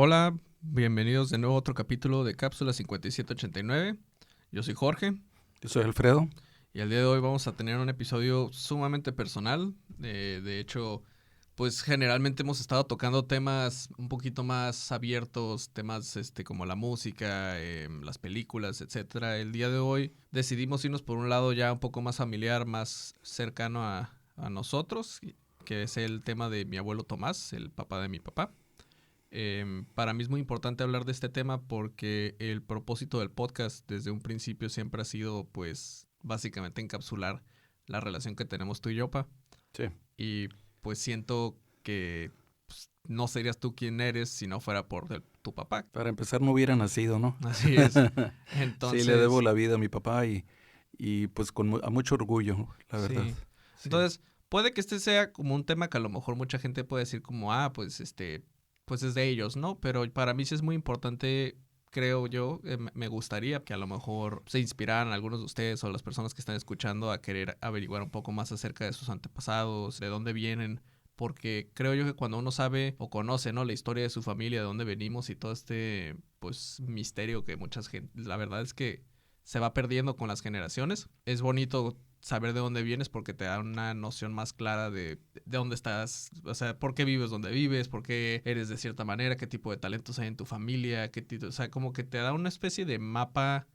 Hola, bienvenidos de nuevo a otro capítulo de Cápsula 5789. Yo soy Jorge. Yo soy Alfredo. Y el día de hoy vamos a tener un episodio sumamente personal. De hecho, pues generalmente hemos estado tocando temas un poquito más abiertos, temas como la música, las películas, etcétera. El día de hoy decidimos irnos por un lado ya un poco más familiar, más cercano a nosotros, que es el tema de mi abuelo Tomás, el papá de mi papá. Para mí es muy importante hablar de este tema porque el propósito del podcast desde un principio siempre ha sido, pues, básicamente encapsular la relación que tenemos tú y yo, pa. Sí. Y pues siento que pues, no serías tú quien eres si no fuera por tu papá. Para empezar, no hubiera nacido, ¿no? Así es. Entonces, sí, le debo la vida a mi papá y pues a mucho orgullo, la verdad. sí. Sí. Entonces, puede que este sea como un tema que a lo mejor mucha gente puede decir como, pues es de ellos, ¿no? Pero para mí sí es muy importante, creo yo, me gustaría que a lo mejor se inspiraran algunos de ustedes o las personas que están escuchando a querer averiguar un poco más acerca de sus antepasados, de dónde vienen, porque creo yo que cuando uno sabe o conoce, ¿no? La historia de su familia, de dónde venimos y todo pues, misterio que mucha gente, la verdad es que se va perdiendo con las generaciones. Es bonito saber de dónde vienes porque te da una noción más clara de dónde estás, o sea, por qué vives donde vives, por qué eres de cierta manera, qué tipo de talentos hay en tu familia, o sea, como que te da una especie de mapa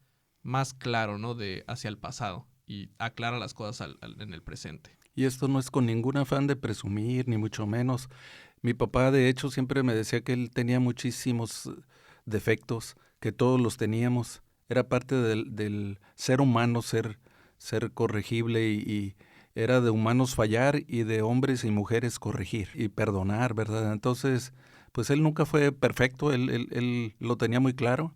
más claro, ¿no? De hacia el pasado y aclara las cosas en el presente. Y esto no es con ningún afán de presumir, ni mucho menos. Mi papá, de hecho, siempre me decía que él tenía muchísimos defectos, que todos los teníamos. Era parte del ser humano, ser corregible y era de humanos fallar y de hombres y mujeres corregir y perdonar, ¿verdad? Entonces, pues él nunca fue perfecto, él lo tenía muy claro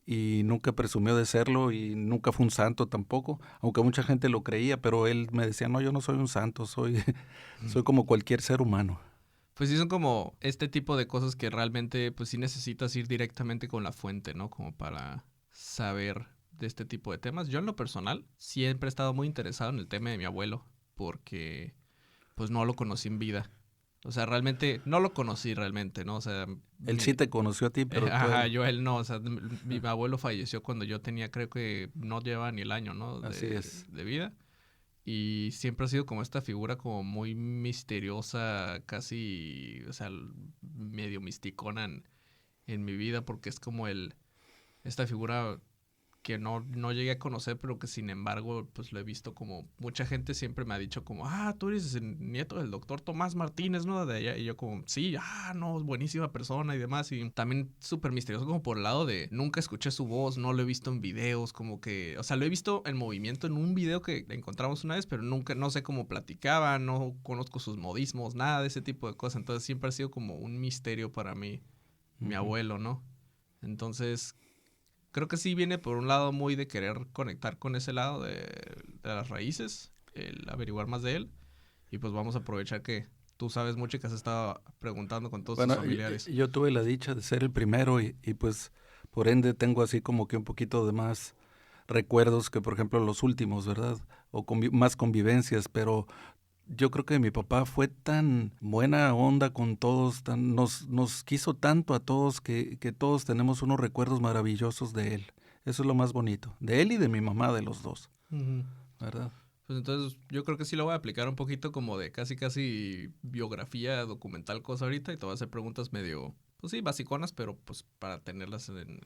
y nunca presumió de serlo y nunca fue un santo tampoco, aunque mucha gente lo creía, pero él me decía, no, yo no soy un santo, soy como cualquier ser humano. Pues sí, son como este tipo de cosas que realmente, pues sí necesitas ir directamente con la fuente, ¿no? Como para saber de este tipo de temas. Yo en lo personal siempre he estado muy interesado en el tema de mi abuelo, porque pues no lo conocí en vida. O sea, realmente, no lo conocí realmente, ¿no? O sea, Él sí te conoció a ti, pero tú ajá, yo él no. O sea, mi abuelo falleció cuando yo tenía, creo que no llevaba ni el año, ¿no? Así es. De vida. Y siempre ha sido como esta figura como muy misteriosa, casi, o sea, medio misticona en mi vida, porque es como esta figura que no llegué a conocer, pero que sin embargo, pues lo he visto como, mucha gente siempre me ha dicho como, tú eres el nieto del doctor Tomás Martínez, ¿no? De allá, y yo como, sí, no, buenísima persona y demás, y también súper misterioso como por el lado de, nunca escuché su voz, no lo he visto en videos, como que, o sea, lo he visto en movimiento en un video que encontramos una vez, pero nunca, no sé cómo platicaba, no conozco sus modismos, nada de ese tipo de cosas, entonces siempre ha sido como un misterio para mí, mi abuelo, ¿no? Entonces, creo que sí viene por un lado muy de querer conectar con ese lado de las raíces, el averiguar más de él. Y pues vamos a aprovechar que tú sabes mucho y que has estado preguntando con todos tus familiares. Yo tuve la dicha de ser el primero y pues por ende tengo así como que un poquito de más recuerdos que por ejemplo los últimos, ¿verdad? O más convivencias, pero yo creo que mi papá fue tan buena onda con todos, nos quiso tanto a todos que todos tenemos unos recuerdos maravillosos de él. Eso es lo más bonito, de él y de mi mamá, de los dos, ¿verdad? Pues entonces yo creo que sí lo voy a aplicar un poquito como de casi biografía documental cosa ahorita y te voy a hacer preguntas medio, pues sí, basiconas, pero pues para tenerlas en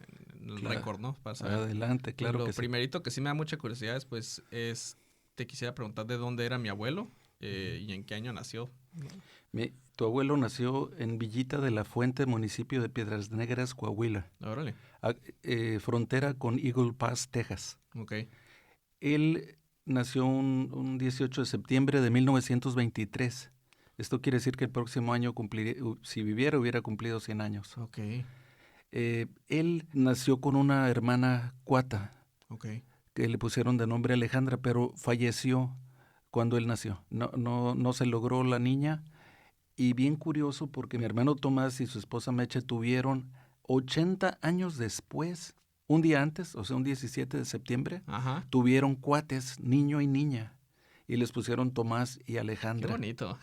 el récord, ¿no? Para saber. Adelante, Pues claro lo que sí. primerito que sí me da mucha curiosidad pues te quisiera preguntar de dónde era mi abuelo y en qué año nació. Tu abuelo nació en Villita de la Fuente, municipio de Piedras Negras, Coahuila. Órale. Frontera con Eagle Pass, Texas. Ok. Él nació un 18 de septiembre de 1923. Esto quiere decir que el próximo año si viviera, hubiera cumplido 100 años. Ok. Él nació con una hermana cuata, Ok. que le pusieron de nombre Alejandra, pero falleció cuando él nació. No se logró la niña. Y bien curioso porque mi hermano Tomás y su esposa Meche tuvieron 80 años después, un día antes, o sea, un 17 de septiembre, Ajá. tuvieron cuates, niño y niña, y les pusieron Tomás y Qué Alejandra. bonito.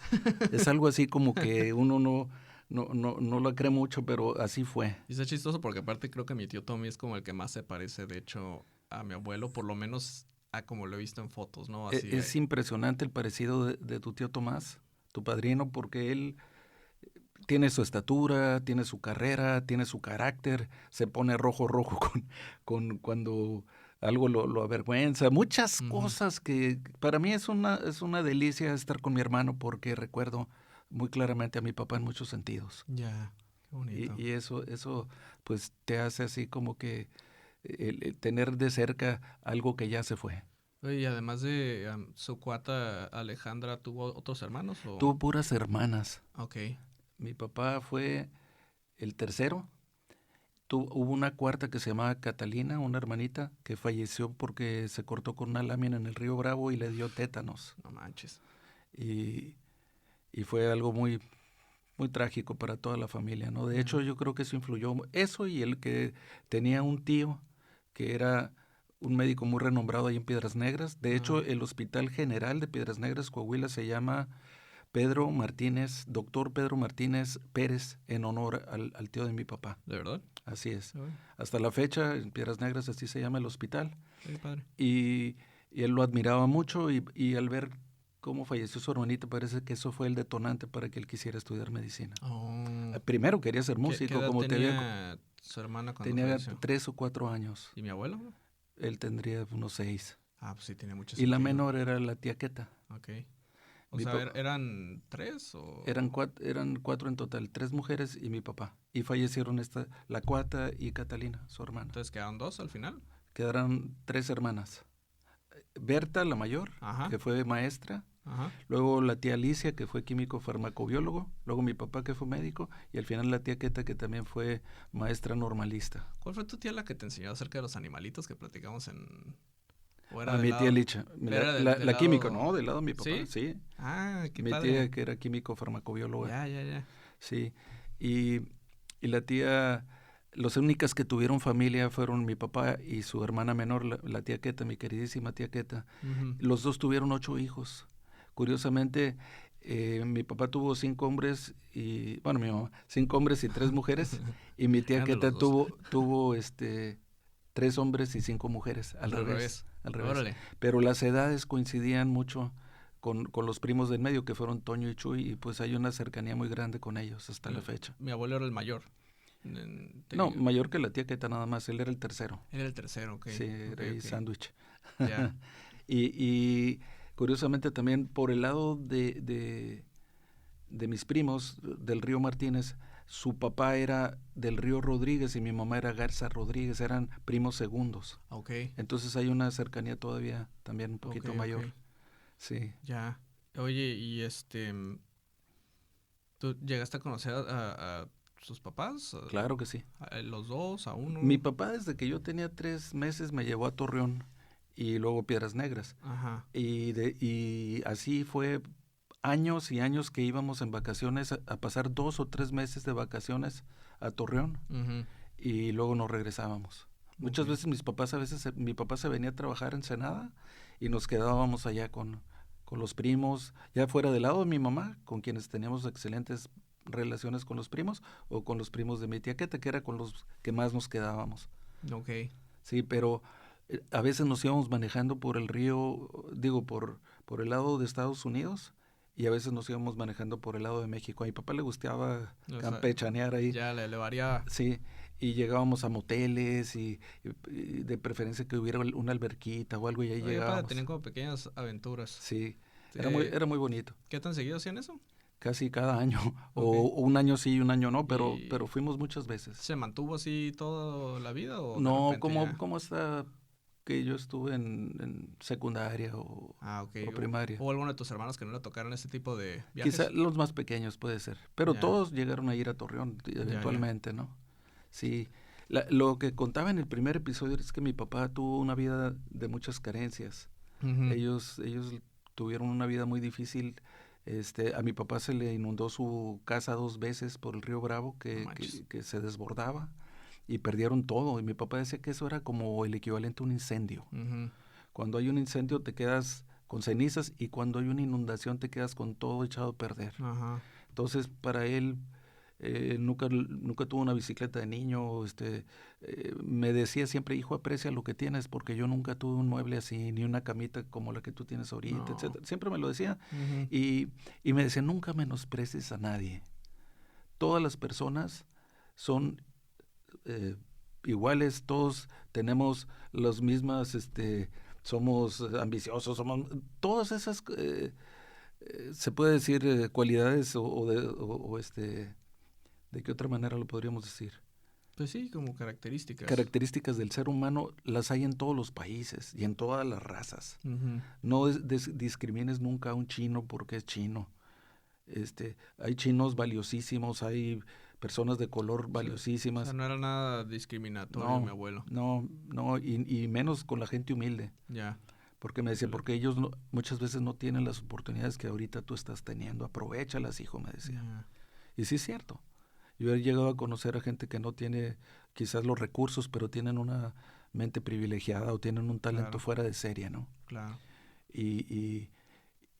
Es algo así como que uno no la cree mucho, pero así fue. Y está chistoso porque aparte creo que mi tío Tommy es como el que más se parece, de hecho, a mi abuelo, por lo menos a como lo he visto en fotos, ¿no? Así Es impresionante el parecido de tu tío Tomás, tu padrino, porque él tiene su estatura, tiene su carrera, tiene su carácter, se pone rojo con cuando algo lo avergüenza, muchas cosas que para mí es una delicia estar con mi hermano porque recuerdo muy claramente a mi papá en muchos sentidos. Ya, qué bonito. Y eso pues te hace así como que el tener de cerca algo que ya se fue. Oye, y además de su cuata Alejandra, ¿tuvo otros hermanos o...? Tuvo puras hermanas. Ok. Mi papá fue el tercero. Hubo una cuarta que se llamaba Catalina, una hermanita, que falleció porque se cortó con una lámina en el río Bravo y le dio tétanos. No manches. Y, y fue algo muy, muy trágico para toda la familia, ¿no? De hecho, yo creo que eso influyó. Eso y el que tenía un tío que era un médico muy renombrado ahí en Piedras Negras. De hecho, el Hospital General de Piedras Negras, Coahuila, se llama Pedro Martínez, doctor Pedro Martínez Pérez, en honor al tío de mi papá. ¿De verdad? Así es. Ay, Hasta la fecha, en Piedras Negras así se llama el hospital. qué padre. Y él lo admiraba mucho y al ver cómo falleció su hermanita, parece que eso fue el detonante para que él quisiera estudiar medicina. Oh. Primero quería ser ¿Qué músico, edad como te tenía había... su hermana cuando Tenía falleció? 3 o 4 años. ¿Y mi abuelo? Él tendría unos 6. Ah, pues sí, tiene mucho Y la sentido. menor era la tía Queta. Ok. O Mi sea, pa- ¿eran 3 o...? Eran 4 en total, 3 mujeres y mi papá. Y fallecieron la Cuata y Catalina, su hermana. Entonces quedaron 2 al final. Quedaron 3 hermanas. Berta, la mayor, Ajá. que fue maestra. Ajá. Luego la tía Alicia, que fue químico farmacobiólogo. Luego mi papá, que fue médico. Y al final la tía Queta, que también fue maestra normalista. ¿Cuál fue tu tía la que te enseñó acerca de los animalitos que platicamos en...? ¿O era A del mi tía lado...? Licha. Era del La químico, lado... ¿no? Del lado de mi papá, ¿Sí? sí. Ah, qué Mi padre. tía, que era químico farmacobióloga. Ya. Sí. Y la tía... Las únicas que tuvieron familia fueron mi papá y su hermana menor, la tía Queta, mi queridísima tía Queta. Los dos tuvieron 8 hijos. Curiosamente, mi papá tuvo 5 hombres y, bueno, mi mamá, 5 hombres y 3 mujeres. Y mi tía Eran de Queta los dos. tuvo 3 hombres y 5 mujeres. Al revés. Órale. Pero las edades coincidían mucho con los primos del medio, que fueron Toño y Chuy, y pues hay una cercanía muy grande con ellos hasta la fecha. Mi abuelo era el mayor. No, mayor que la tía Queta nada más, él era el tercero. Era el tercero, ok. Sí, era ahí sándwich. Ya. y curiosamente también por el lado de mis primos del río Martínez, su papá era del río Rodríguez y mi mamá era Garza Rodríguez, eran primos segundos. Ok. Entonces hay una cercanía todavía también un poquito mayor. Ok. Sí. Ya. Oye, y ¿tú llegaste a conocer a sus papás? Claro que sí. ¿A los dos? ¿A uno? Mi papá desde que yo tenía 3 meses me llevó a Torreón y luego Piedras Negras. Ajá. Y así fue años y años que íbamos en vacaciones a pasar 2 o 3 meses de vacaciones a Torreón y luego nos regresábamos. Muchas veces mi papá se venía a trabajar en Ensenada y nos quedábamos allá con los primos, ya fuera del lado de mi mamá, con quienes teníamos excelentes relaciones con los primos, o con los primos de mi tía Queta, que era con los que más nos quedábamos. Ok. Sí, pero a veces nos íbamos manejando por el río, digo, por el lado de Estados Unidos, y a veces nos íbamos manejando por el lado de México. A mi papá le gustaba campechanear ahí. Ya le variaba. Sí, y llegábamos a moteles y de preferencia que hubiera una alberquita o algo y ahí llegábamos. Tenían como pequeñas aventuras. Sí, era muy bonito. ¿Qué tan seguido hacían eso? Casi cada año, o un año sí y un año no, pero fuimos muchas veces. ¿Se mantuvo así toda la vida o no, como hasta que yo estuve en secundaria o primaria. ¿O alguno de tus hermanos que no le tocaron ese tipo de viajes? Quizá los más pequeños puede ser, pero todos llegaron a ir a Torreón eventualmente, ¿no? Sí, lo que contaba en el primer episodio es que mi papá tuvo una vida de muchas carencias. Ellos tuvieron una vida muy difícil. A mi papá se le inundó su casa 2 veces por el río Bravo, que se desbordaba y perdieron todo. Y mi papá decía que eso era como el equivalente a un incendio. Cuando hay un incendio te quedas con cenizas y cuando hay una inundación te quedas con todo echado a perder. Entonces para él nunca tuve una bicicleta de niño. Me decía siempre, hijo, aprecia lo que tienes, porque yo nunca tuve un mueble así, ni una camita como la que tú tienes ahorita, No. etcétera. Siempre me lo decía. Ujú. Y me decía, nunca menosprecies a nadie. Todas las personas son iguales, todos tenemos las mismas, somos ambiciosos, todas esas, se puede decir, cualidades ¿de qué otra manera lo podríamos decir? Pues sí, como características. Características del ser humano las hay en todos los países y en todas las razas. Ujú. No discrimines nunca a un chino porque es chino. Hay chinos valiosísimos, hay personas de color O valiosísimas. sea, no era nada discriminatorio, mi abuelo. No, y menos con la gente humilde. Ya. Porque me decía, Híjole. porque ellos muchas veces no tienen las oportunidades que ahorita tú estás teniendo. Aprovéchalas, hijo, me decía. Ya. Y sí es cierto. Yo he llegado a conocer a gente que no tiene quizás los recursos, pero tienen una mente privilegiada o tienen un talento Claro. fuera de serie, ¿no? Claro. Y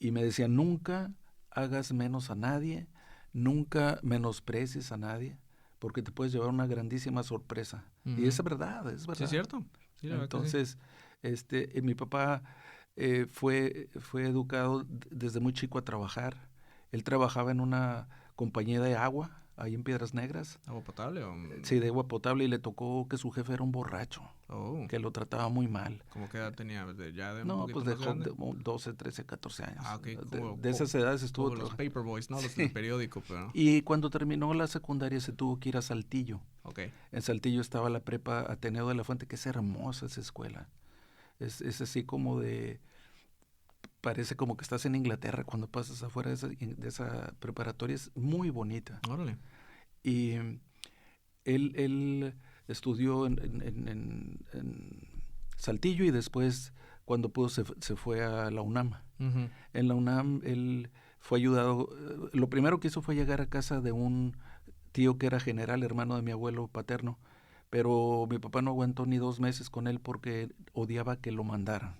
me decía, nunca hagas menos a nadie, nunca menosprecies a nadie, porque te puedes llevar una grandísima sorpresa. Y Ujú. es verdad, es Sí, verdad. es cierto. Sí, la verdad que sí. Entonces, mi papá fue educado desde muy chico a trabajar. Él trabajaba en una compañía de agua, ahí en Piedras Negras. ¿Agua potable o...? Sí, de agua potable, y le tocó que su jefe era un borracho, Oh. que lo trataba muy mal. ¿Cómo qué edad tenía? ¿Ya de un No, poquito pues más dejó grande? 12, 13, 14 años. Ah, ok. De esas edades estuvo Como los trabajando. Paperboys, ¿no? Los Sí. del periódico, pero... Y cuando terminó la secundaria se tuvo que ir a Saltillo. Ok. En Saltillo estaba la prepa Ateneo de la Fuente, que es hermosa esa escuela. Es así como parece como que estás en Inglaterra cuando pasas afuera de esa preparatoria. Es muy bonita. Órale. Y él estudió en Saltillo, y después, cuando pudo, se fue a la UNAM. Ujú. En la UNAM él fue ayudado. Lo primero que hizo fue llegar a casa de un tío que era general, hermano de mi abuelo paterno, pero mi papá no aguantó ni 2 meses con él porque odiaba que lo mandaran.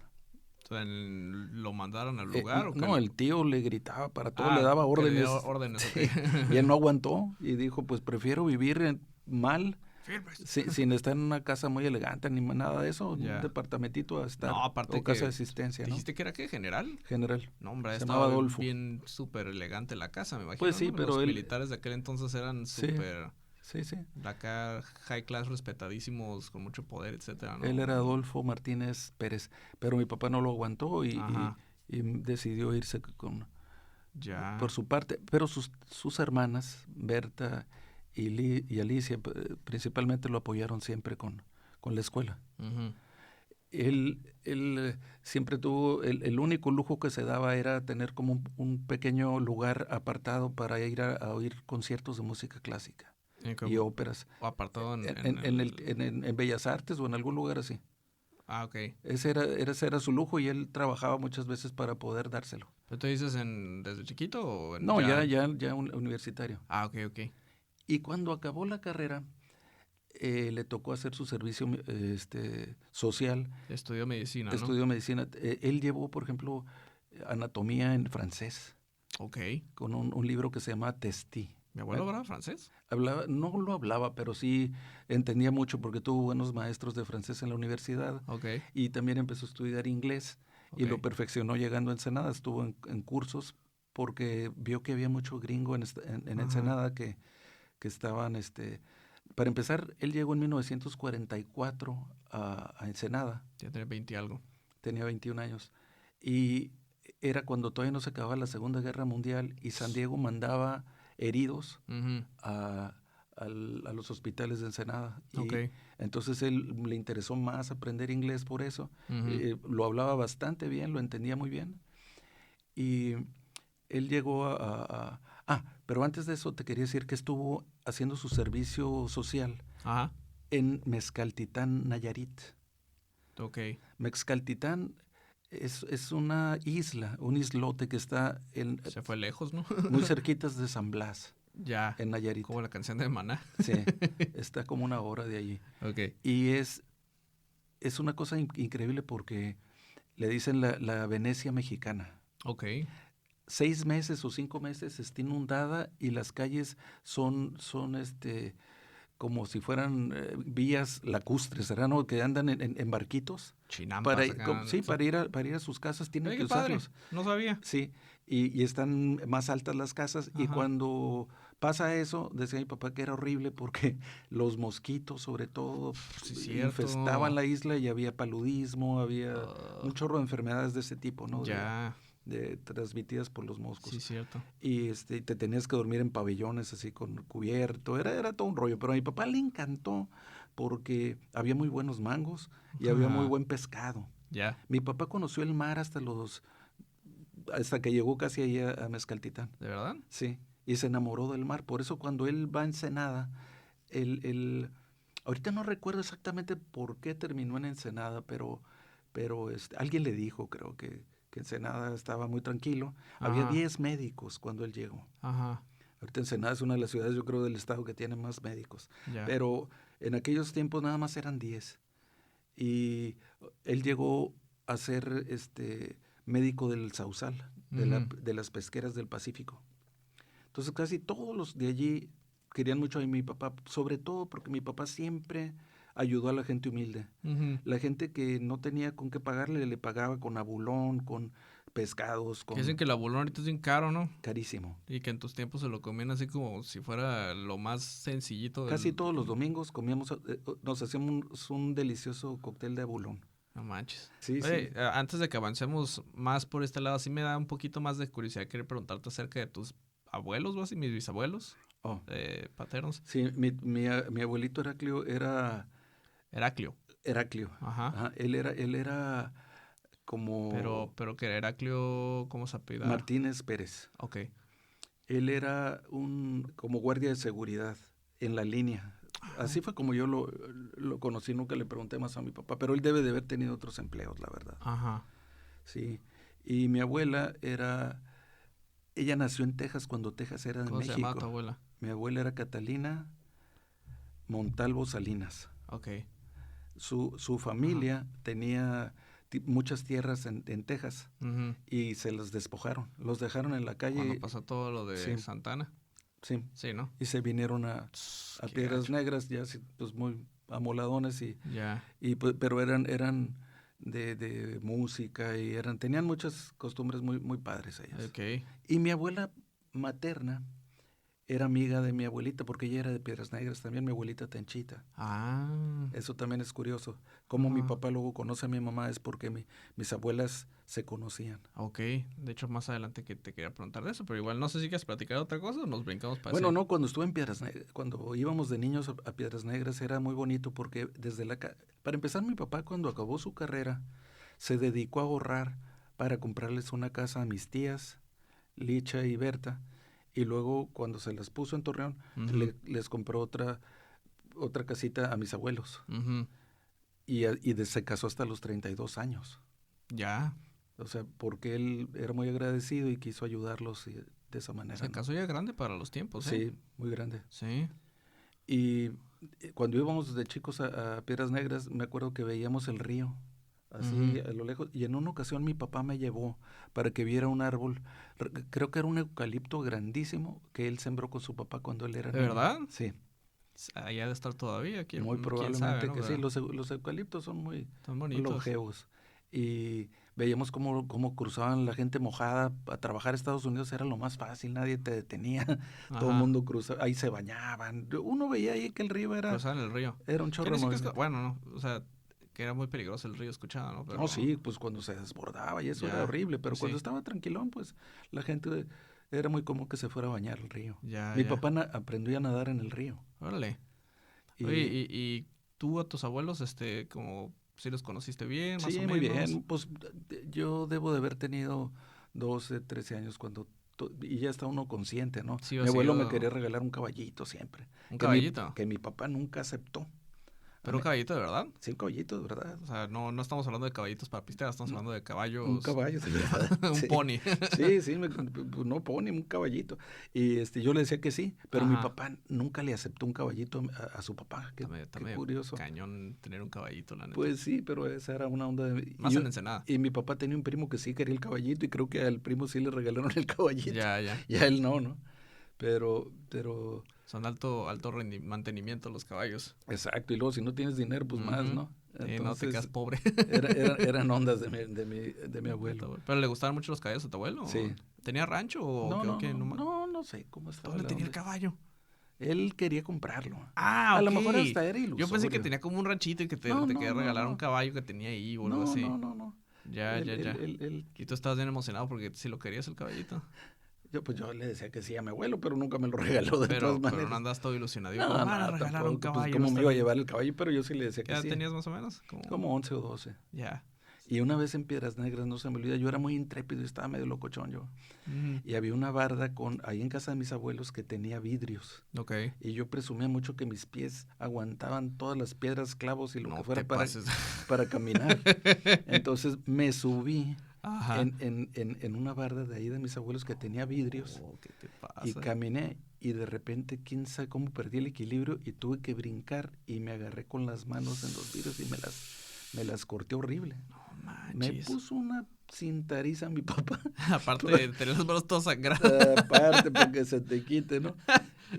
O sea, ¿lo mandaron al lugar o qué? No, el tío le gritaba para todo, le Ah, daba que le órdenes. dio órdenes, ok. Sí, y él no aguantó y dijo, pues prefiero vivir mal, Firmes. sin estar en una casa muy elegante ni nada de eso, Ya. un departamentito a estar, No, aparte o casa de que... asistencia, ¿no? ¿Dijiste que era qué? ¿General? General. No, hombre, Se estaba llamaba Adolfo. bien súper elegante la casa, me imagino, Pues sí, ¿no? pero Los él... militares de aquel entonces eran Sí, súper... sí. Acá, high class, respetadísimos, con mucho poder, etcétera, ¿no? Él era Adolfo Martínez Pérez, pero mi papá no lo aguantó Ajá. y decidió irse Ya. por su parte. Pero sus hermanas, Berta y Alicia, principalmente lo apoyaron siempre con la escuela. Ujú. Él siempre tuvo, el único lujo que se daba era tener como un pequeño lugar apartado para ir a oír conciertos de música clásica y óperas. O apartado En Bellas Artes o en algún lugar así. Ah, ok. Ese era su lujo, y él trabajaba muchas veces para poder dárselo. ¿Pero tú dices desde chiquito o No, ya universitario. Ah, ok, ok. Y cuando acabó la carrera, le tocó hacer su servicio social. Estudió medicina, ¿no? Estudió medicina. Él llevó, por ejemplo, anatomía en francés, Ok. con un libro que se llama Testi. ¿Mi abuelo hablaba francés? No lo hablaba, pero sí entendía mucho porque tuvo buenos maestros de francés en la universidad. Ok. Y también empezó a estudiar inglés y Ok. lo perfeccionó llegando a Ensenada. Estuvo en cursos porque vio que había mucho gringo en Ajá. Ensenada que estaban... Para empezar, él llegó en 1944 a Ensenada. Ya tenía 20 y algo. Tenía 21 años. Y era cuando todavía no se acababa la Segunda Guerra Mundial y San Diego mandaba heridos Ujú. a los hospitales de Ensenada. Y Ok. entonces él le interesó más aprender inglés por eso. Ujú. Lo hablaba bastante bien, lo entendía muy bien. Y él llegó pero antes de eso te quería decir que estuvo haciendo su servicio social Ajá. en Mezcaltitán, Nayarit. Ok. Mezcaltitán es una isla, un islote que está Se fue lejos, ¿no? muy cerquitas de San Blas, Ya. en Nayarit. Como la canción de Maná. Sí, está como una hora de allí. Ok. Y es una cosa increíble porque le dicen la Venecia mexicana. Ok. 6 meses o 5 meses está inundada y las calles son como si fueran vías lacustres, ¿verdad? ¿No? Que andan en barquitos. Chinampas acá. Sí, para ir a sus casas tienen Oye, que qué padre. usarlos. No sabía. Sí, y están más altas las casas. Y Ajá. cuando pasa eso, decía mi papá que era horrible porque los mosquitos, sobre todo, Sí, cierto. infestaban la isla y había paludismo, había un chorro de enfermedades de ese tipo, ¿no? Ya. Transmitidas por los moscos. Sí, cierto. Y te tenías que dormir en pabellones así con cubierto, era todo un rollo, pero a mi papá le encantó porque había muy buenos mangos y había muy buen pescado. Ya. Mi papá conoció el mar hasta que llegó casi ahí a Mezcaltitán. ¿De verdad? Sí, y se enamoró del mar, por eso cuando él va a Ensenada, ahorita no recuerdo exactamente por qué terminó en Ensenada, pero alguien le dijo, creo que Ensenada estaba muy tranquilo. Había 10 médicos cuando él llegó. Ajá. Ahorita Ensenada es una de las ciudades, yo creo, del estado que tiene más médicos. Ya. Pero en aquellos tiempos nada más eran 10. Y él llegó a ser médico del Sausal, de las pesqueras del Pacífico. Entonces casi todos los de allí querían mucho a mi papá, sobre todo porque mi papá siempre ayudó a la gente humilde. La gente que no tenía con qué pagarle, le pagaba con abulón, con pescados. Dicen que el abulón ahorita es bien caro, ¿no? Carísimo. Y que en tus tiempos se lo comían así como si fuera lo más sencillito. Casi todos los domingos nos hacíamos un delicioso cóctel de abulón. No manches. Sí, Oye, sí. Antes de que avancemos más por este lado, sí me da un poquito más de curiosidad querer preguntarte acerca de tus abuelos, ¿o así? Mis bisabuelos paternos. Sí, mi abuelito Heraclio era... Heraclio. Ajá. Ajá. Él era como... Pero que Heraclio, ¿cómo se apellida? Martínez Pérez. Ok. Él era como guardia de seguridad en la línea. Así fue como yo lo conocí, nunca le pregunté más a mi papá, pero él debe de haber tenido otros empleos, la verdad. Ajá. Sí. Y mi abuela ella nació en Texas cuando Texas era de México. ¿Cómo se llamaba tu abuela? Mi abuela era Catalina Montalvo Salinas. Ok. Su familia tenía muchas tierras en Texas y se los despojaron. Los dejaron en la calle. Cuando pasó todo lo de Santana. Sí. Sí, ¿no? Y se vinieron a Piedras Negras, ya pues muy amoladones pero eran de música y tenían muchas costumbres muy, muy padres ellas. Okay. Y mi abuela materna era amiga de mi abuelita porque ella era de Piedras Negras, también mi abuelita Tenchita. Eso también es curioso. Como mi papá luego conoce a mi mamá es porque mis abuelas se conocían. Ok, de hecho más adelante que te quería preguntar de eso, pero igual no sé si quieres platicar otra cosa o nos brincamos para Bueno, no, cuando estuve en Piedras Negras, cuando íbamos de niños a Piedras Negras era muy bonito porque para empezar mi papá cuando acabó su carrera se dedicó a ahorrar para comprarles una casa a mis tías, Licha y Berta, y luego cuando se las puso en Torreón les compró otra casita a mis abuelos. Y se casó hasta los 32 años. Ya. O sea, porque él era muy agradecido y quiso ayudarlos de esa manera. Se casó ya grande para los tiempos, ¿eh? Sí, muy grande. Sí. Y cuando íbamos de chicos a Piedras Negras, me acuerdo que veíamos el río, así a lo lejos. Y en una ocasión mi papá me llevó para que viera un árbol, creo que era un eucalipto grandísimo que él sembró con su papá cuando él era niño. ¿De verdad? Sí. Allá de estar todavía. Muy probablemente que sí. Los eucaliptos son muy longevos. Y veíamos cómo cruzaban la gente mojada a trabajar a Estados Unidos, era lo más fácil, nadie te detenía, todo el mundo cruzaba, ahí se bañaban, uno veía ahí que el río cruzaban el río. Era un chorro. Bueno, no, o sea, que era muy peligroso el río, escuchaba, ¿no? Pero, sí, pues cuando se desbordaba y eso era horrible, pero cuando estaba tranquilón, pues la gente era muy común que se fuera a bañar el río. Mi papá aprendió a nadar en el río. Órale. Oye, ¿y tú a tus abuelos, como... ¿Sí los conociste bien, más o menos? Sí, muy bien. Pues yo debo de haber tenido 12, 13 años y ya está uno consciente, ¿no? Sí, mi abuelo me quería regalar un caballito siempre. ¿Un caballito? Que mi papá nunca aceptó. ¿Pero un caballito de verdad? Sí, un caballito, de verdad. O sea, no estamos hablando de caballitos para pistear, estamos hablando de caballos. Un caballo, de verdad. Un Sí. pony. Sí, no pony, un caballito. Y yo le decía que sí, pero mi Ajá. papá nunca le aceptó un caballito a su papá. Qué Está medio curioso. cañón tener un caballito, la neta. Pues sí, pero esa era una onda de... Más en Ensenada. Y mi papá tenía un primo que sí quería el caballito y creo que al primo sí le regalaron el caballito. Ya. Y a él no. Pero... Son alto mantenimiento los caballos. Exacto, y luego si no tienes dinero, pues más, ¿no? Entonces, no te quedas pobre. Eran ondas de mi abuelo. ¿Pero le gustaban mucho los caballos a tu abuelo? Sí. ¿Tenía rancho o no sé cómo estaba. ¿Dónde tenía el caballo? Él quería comprarlo. Ah, A lo mejor hasta era ilusorio. Yo pensé que tenía como un ranchito y que te quería regalar un caballo que tenía ahí o algo así. No. Ya. Y tú estabas bien emocionado porque si lo querías el caballito. Yo le decía que sí a mi abuelo, pero nunca me lo regaló de todas maneras. Pero no andas todo ilusionado. No, van a regalar un caballo. Pues, ¿cómo me iba a llevar el caballo? Pero yo sí le decía que sí. ¿Qué edad tenías más o menos? Como 11 o 12. Ya. Y una vez en Piedras Negras, no se me olvida, yo era muy intrépido y estaba medio locochón yo. Y había una barda ahí en casa de mis abuelos que tenía vidrios. Ok. Y yo presumía mucho que mis pies aguantaban todas las piedras, clavos y lo que fuera para caminar. Entonces me subí en una barda de ahí de mis abuelos que tenía vidrios. ¿Qué te pasa? Y caminé y de repente, quién sabe cómo perdí el equilibrio y tuve que brincar y me agarré con las manos en los vidrios y me las corté horrible. No manches. Me puso una cintariza mi papá. Aparte de tener las manos todas sangradas. Aparte, para que se te quite, ¿no?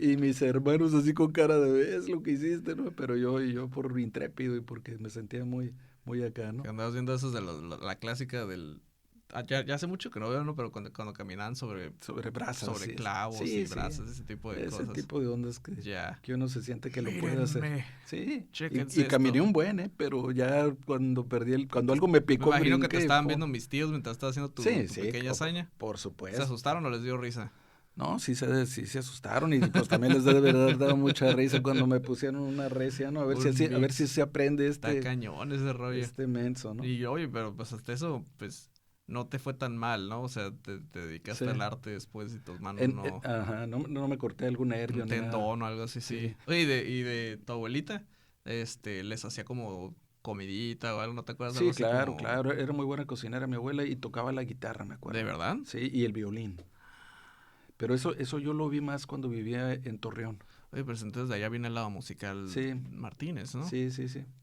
Y mis hermanos así con cara de ves lo que hiciste, ¿no? Pero yo por intrépido y porque me sentía muy, muy acá, ¿no? Que andabas viendo esos de la clásica del... Ya hace mucho que no veo, ¿no? Pero cuando caminaban sobre brasas. Sobre clavos y brasas, ese tipo de cosas. Ese tipo de ondas que uno se siente que lo puede hacer. Sí, y caminé un buen, pero ya cuando cuando algo me picó, me imagino que te estaban viendo mis tíos mientras estabas haciendo tu pequeña hazaña. Por supuesto. ¿Se asustaron o les dio risa? No, sí se asustaron y pues también les debe haber dado mucha risa cuando me pusieron una recia, ¿no? A ver si se aprende Está cañón ese rollo. Este menso, ¿no? Y oye, pero pues hasta eso, pues... No te fue tan mal, ¿no? O sea, te dedicaste al arte después y tus manos no me corté algún nervio. Un tendón o algo así, sí. Oye, y de tu abuelita, les hacía como comidita o algo, ¿no te acuerdas? Sí, claro, era muy buena cocinera mi abuela y tocaba la guitarra, me acuerdo. ¿De verdad? Sí, y el violín. Pero eso yo lo vi más cuando vivía en Torreón. Oye, pero entonces de allá viene el lado musical Martínez, ¿no? Sí.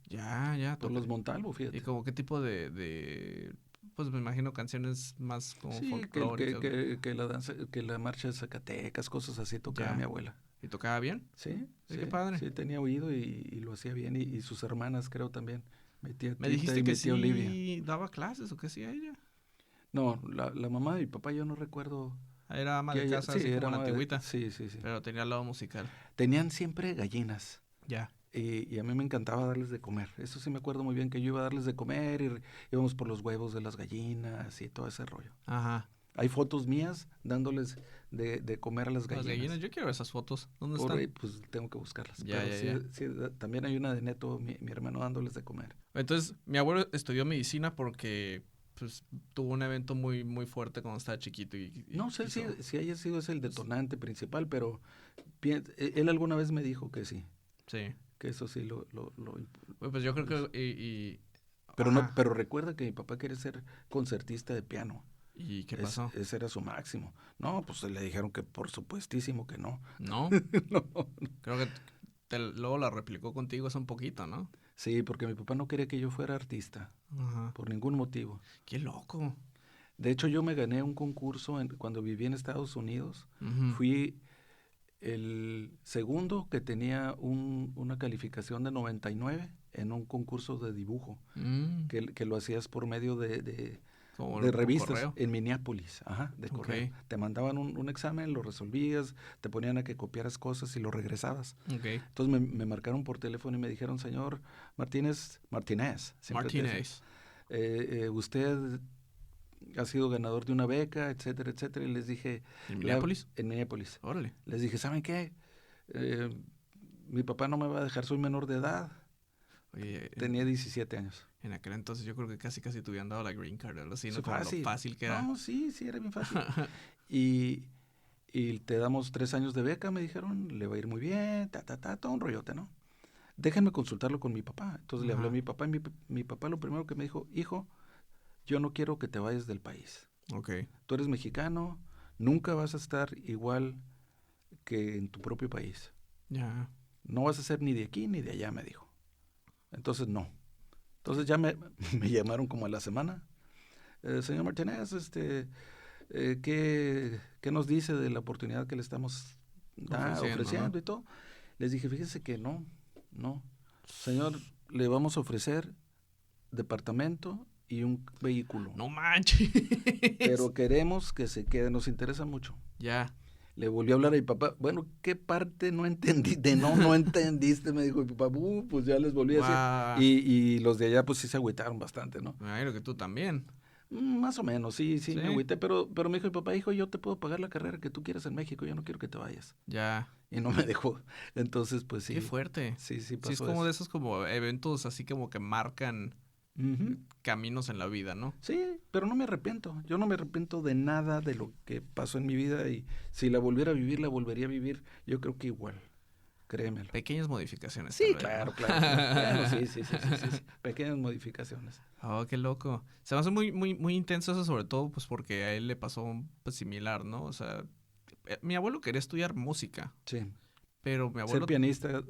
Ya. Por los Montalvo, fíjate. ¿Y como qué tipo de pues me imagino canciones más como folclóricas? Que la marcha de Zacatecas, cosas así tocaba mi abuela. ¿Y tocaba bien? Sí. Qué padre. Sí, tenía oído y lo hacía bien. Y sus hermanas creo también. Mi tía Tita me dijiste y que mi tía Olivia. Sí daba clases o qué hacía ella. No, la mamá de mi papá yo no recuerdo. Era ama de casa, así como la antigüita. Sí. Pero tenía el lado musical. Tenían siempre gallinas. Ya. Y a mí me encantaba darles de comer. Eso sí me acuerdo muy bien, que yo iba a darles de comer y íbamos por los huevos de las gallinas y todo ese rollo. Ajá. Hay fotos mías dándoles de comer a las gallinas. Las gallinas, yo quiero esas fotos. ¿Dónde están? Ahí, pues tengo que buscarlas. Ya. Sí, también hay una de Neto, mi hermano, dándoles de comer. Entonces, mi abuelo estudió medicina porque pues tuvo un evento muy, muy fuerte cuando estaba chiquito. No sé si haya sido ese el detonante principal, pero él alguna vez me dijo que sí. Sí. Que eso sí pues yo creo que... Pero recuerda que mi papá quería ser concertista de piano. ¿Y qué pasó? Ese era su máximo. No, pues le dijeron que por supuestísimo que no. ¿No? No. Creo que luego la replicó contigo hace un poquito, ¿no? Sí, porque mi papá no quería que yo fuera artista. Ajá. Por ningún motivo. ¡Qué loco! De hecho, yo me gané un concurso cuando viví en Estados Unidos. Uh-huh. Fui el segundo que tenía una calificación de 99 en un concurso de dibujo, que lo hacías por medio de revistas en Minneapolis, de correo. Te mandaban un examen, lo resolvías, te ponían a que copiaras cosas y lo regresabas. Entonces me marcaron por teléfono y me dijeron, señor Martínez, usted ha sido ganador de una beca, etcétera, etcétera. Y les dije... ¿En Minneapolis? En Minneapolis. Órale. Les dije, ¿saben qué? Mi papá no me va a dejar, soy menor de edad. Oye, tenía 17 años. En aquel entonces yo creo que casi te hubieran dado la green card, algo así, ¿no? Como fácil. Lo fácil que era. No, sí, era bien fácil. y te damos 3 años de beca, me dijeron, le va a ir muy bien, todo un rollote, ¿no? déjenme consultarlo con mi papá. Entonces le hablé a Ajá. mi papá y mi papá lo primero que me dijo, hijo, yo no quiero que te vayas del país. Ok. Tú eres mexicano, nunca vas a estar igual que en tu propio país. Ya. No vas a ser ni de aquí ni de allá, me dijo. Entonces no. Entonces ya me llamaron como a la semana. Señor Martínez, ¿qué nos dice de la oportunidad que le estamos Ofreciendo, ¿no? ofreciendo y todo? Les dije, fíjese que no. Señor, le vamos a ofrecer departamento y un vehículo. No manches. Pero queremos que se quede, nos interesa mucho. Ya. Le volví a hablar a mi papá, bueno, ¿qué parte no entendí? No entendiste, me dijo mi papá, pues ya les volví a decir. Guau. Y los de allá pues sí se agüitaron bastante, ¿no? Me imagino que tú también. Más o menos, sí, Sí. me agüité, pero me dijo mi papá, hijo, yo te puedo pagar la carrera que tú quieras en México, yo no quiero que te vayas. Ya. Y no me dejó. Entonces, pues Qué sí, fuerte. sí Sí, es pasó como eso. de esos como eventos así como que marcan Ujú. caminos en la vida, ¿no? Sí, pero no me arrepiento. Yo no me arrepiento de nada de lo que pasó en mi vida y si la volviera a vivir, la volvería a vivir. Yo creo que igual, créemelo. Pequeñas modificaciones, tal Sí, vez, ¿no? claro. Bueno, sí. Pequeñas modificaciones. Oh, qué loco. Se me hace muy intenso eso, sobre todo, pues porque a él le pasó pues similar, ¿no? O sea, mi abuelo quería estudiar música, Sí. pero mi Ser abuelo... pianista de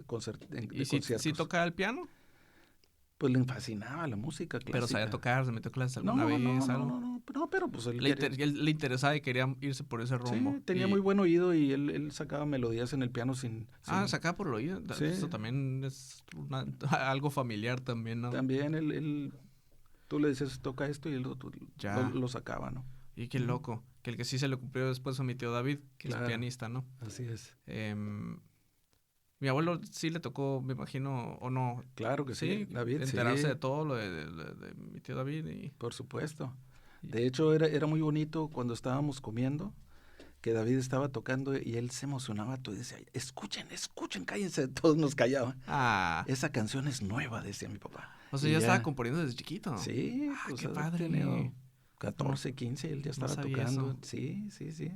¿Y si conciertos. tocaba el piano? Pues le fascinaba la música Pero sabía clásica. tocar, se metió a clases No, alguna vez, algo. no, pero pues él quería. Le interesaba y quería irse por ese rumbo. Sí, tenía Y, muy buen oído y él sacaba melodías en el piano sin. sacaba por el oído. Sí, Eso también es algo familiar también, ¿no? también tú le decías, toca esto y él Ya. lo sacaba, ¿no? Y qué Ujú. loco. Que el que sí se le cumplió después fue mi tío David, que es Claro, pianista, ¿no? así es. Mi abuelo sí le tocó, me imagino, o no, Claro que sí, sí, David, enterarse sí, de todo lo de mi tío David por supuesto. y- De hecho, era muy bonito cuando estábamos comiendo, que David estaba tocando y él se emocionaba todo y decía, escuchen, cállense, todos nos callaban. Ah, Esa canción es nueva, decía mi papá. o sea, Y ya estaba ya, componiendo desde chiquito. sí, pues Qué ha padre. tenido No, 14, 15, él ya no estaba sabía tocando. eso. Sí.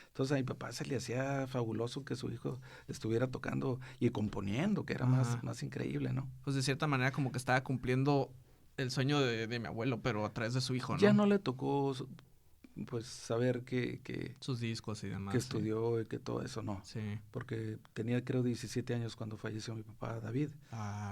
Entonces a mi papá se le hacía fabuloso que su hijo estuviera tocando y componiendo, que era Ajá. más increíble, ¿no? Pues de cierta manera como que estaba cumpliendo el sueño de mi abuelo, pero a través de su hijo, Ya ¿no? no le tocó, pues, saber que Sus discos y demás, sí. estudió y que todo eso, no. Sí. Porque tenía, creo, 17 años cuando falleció mi papá, David.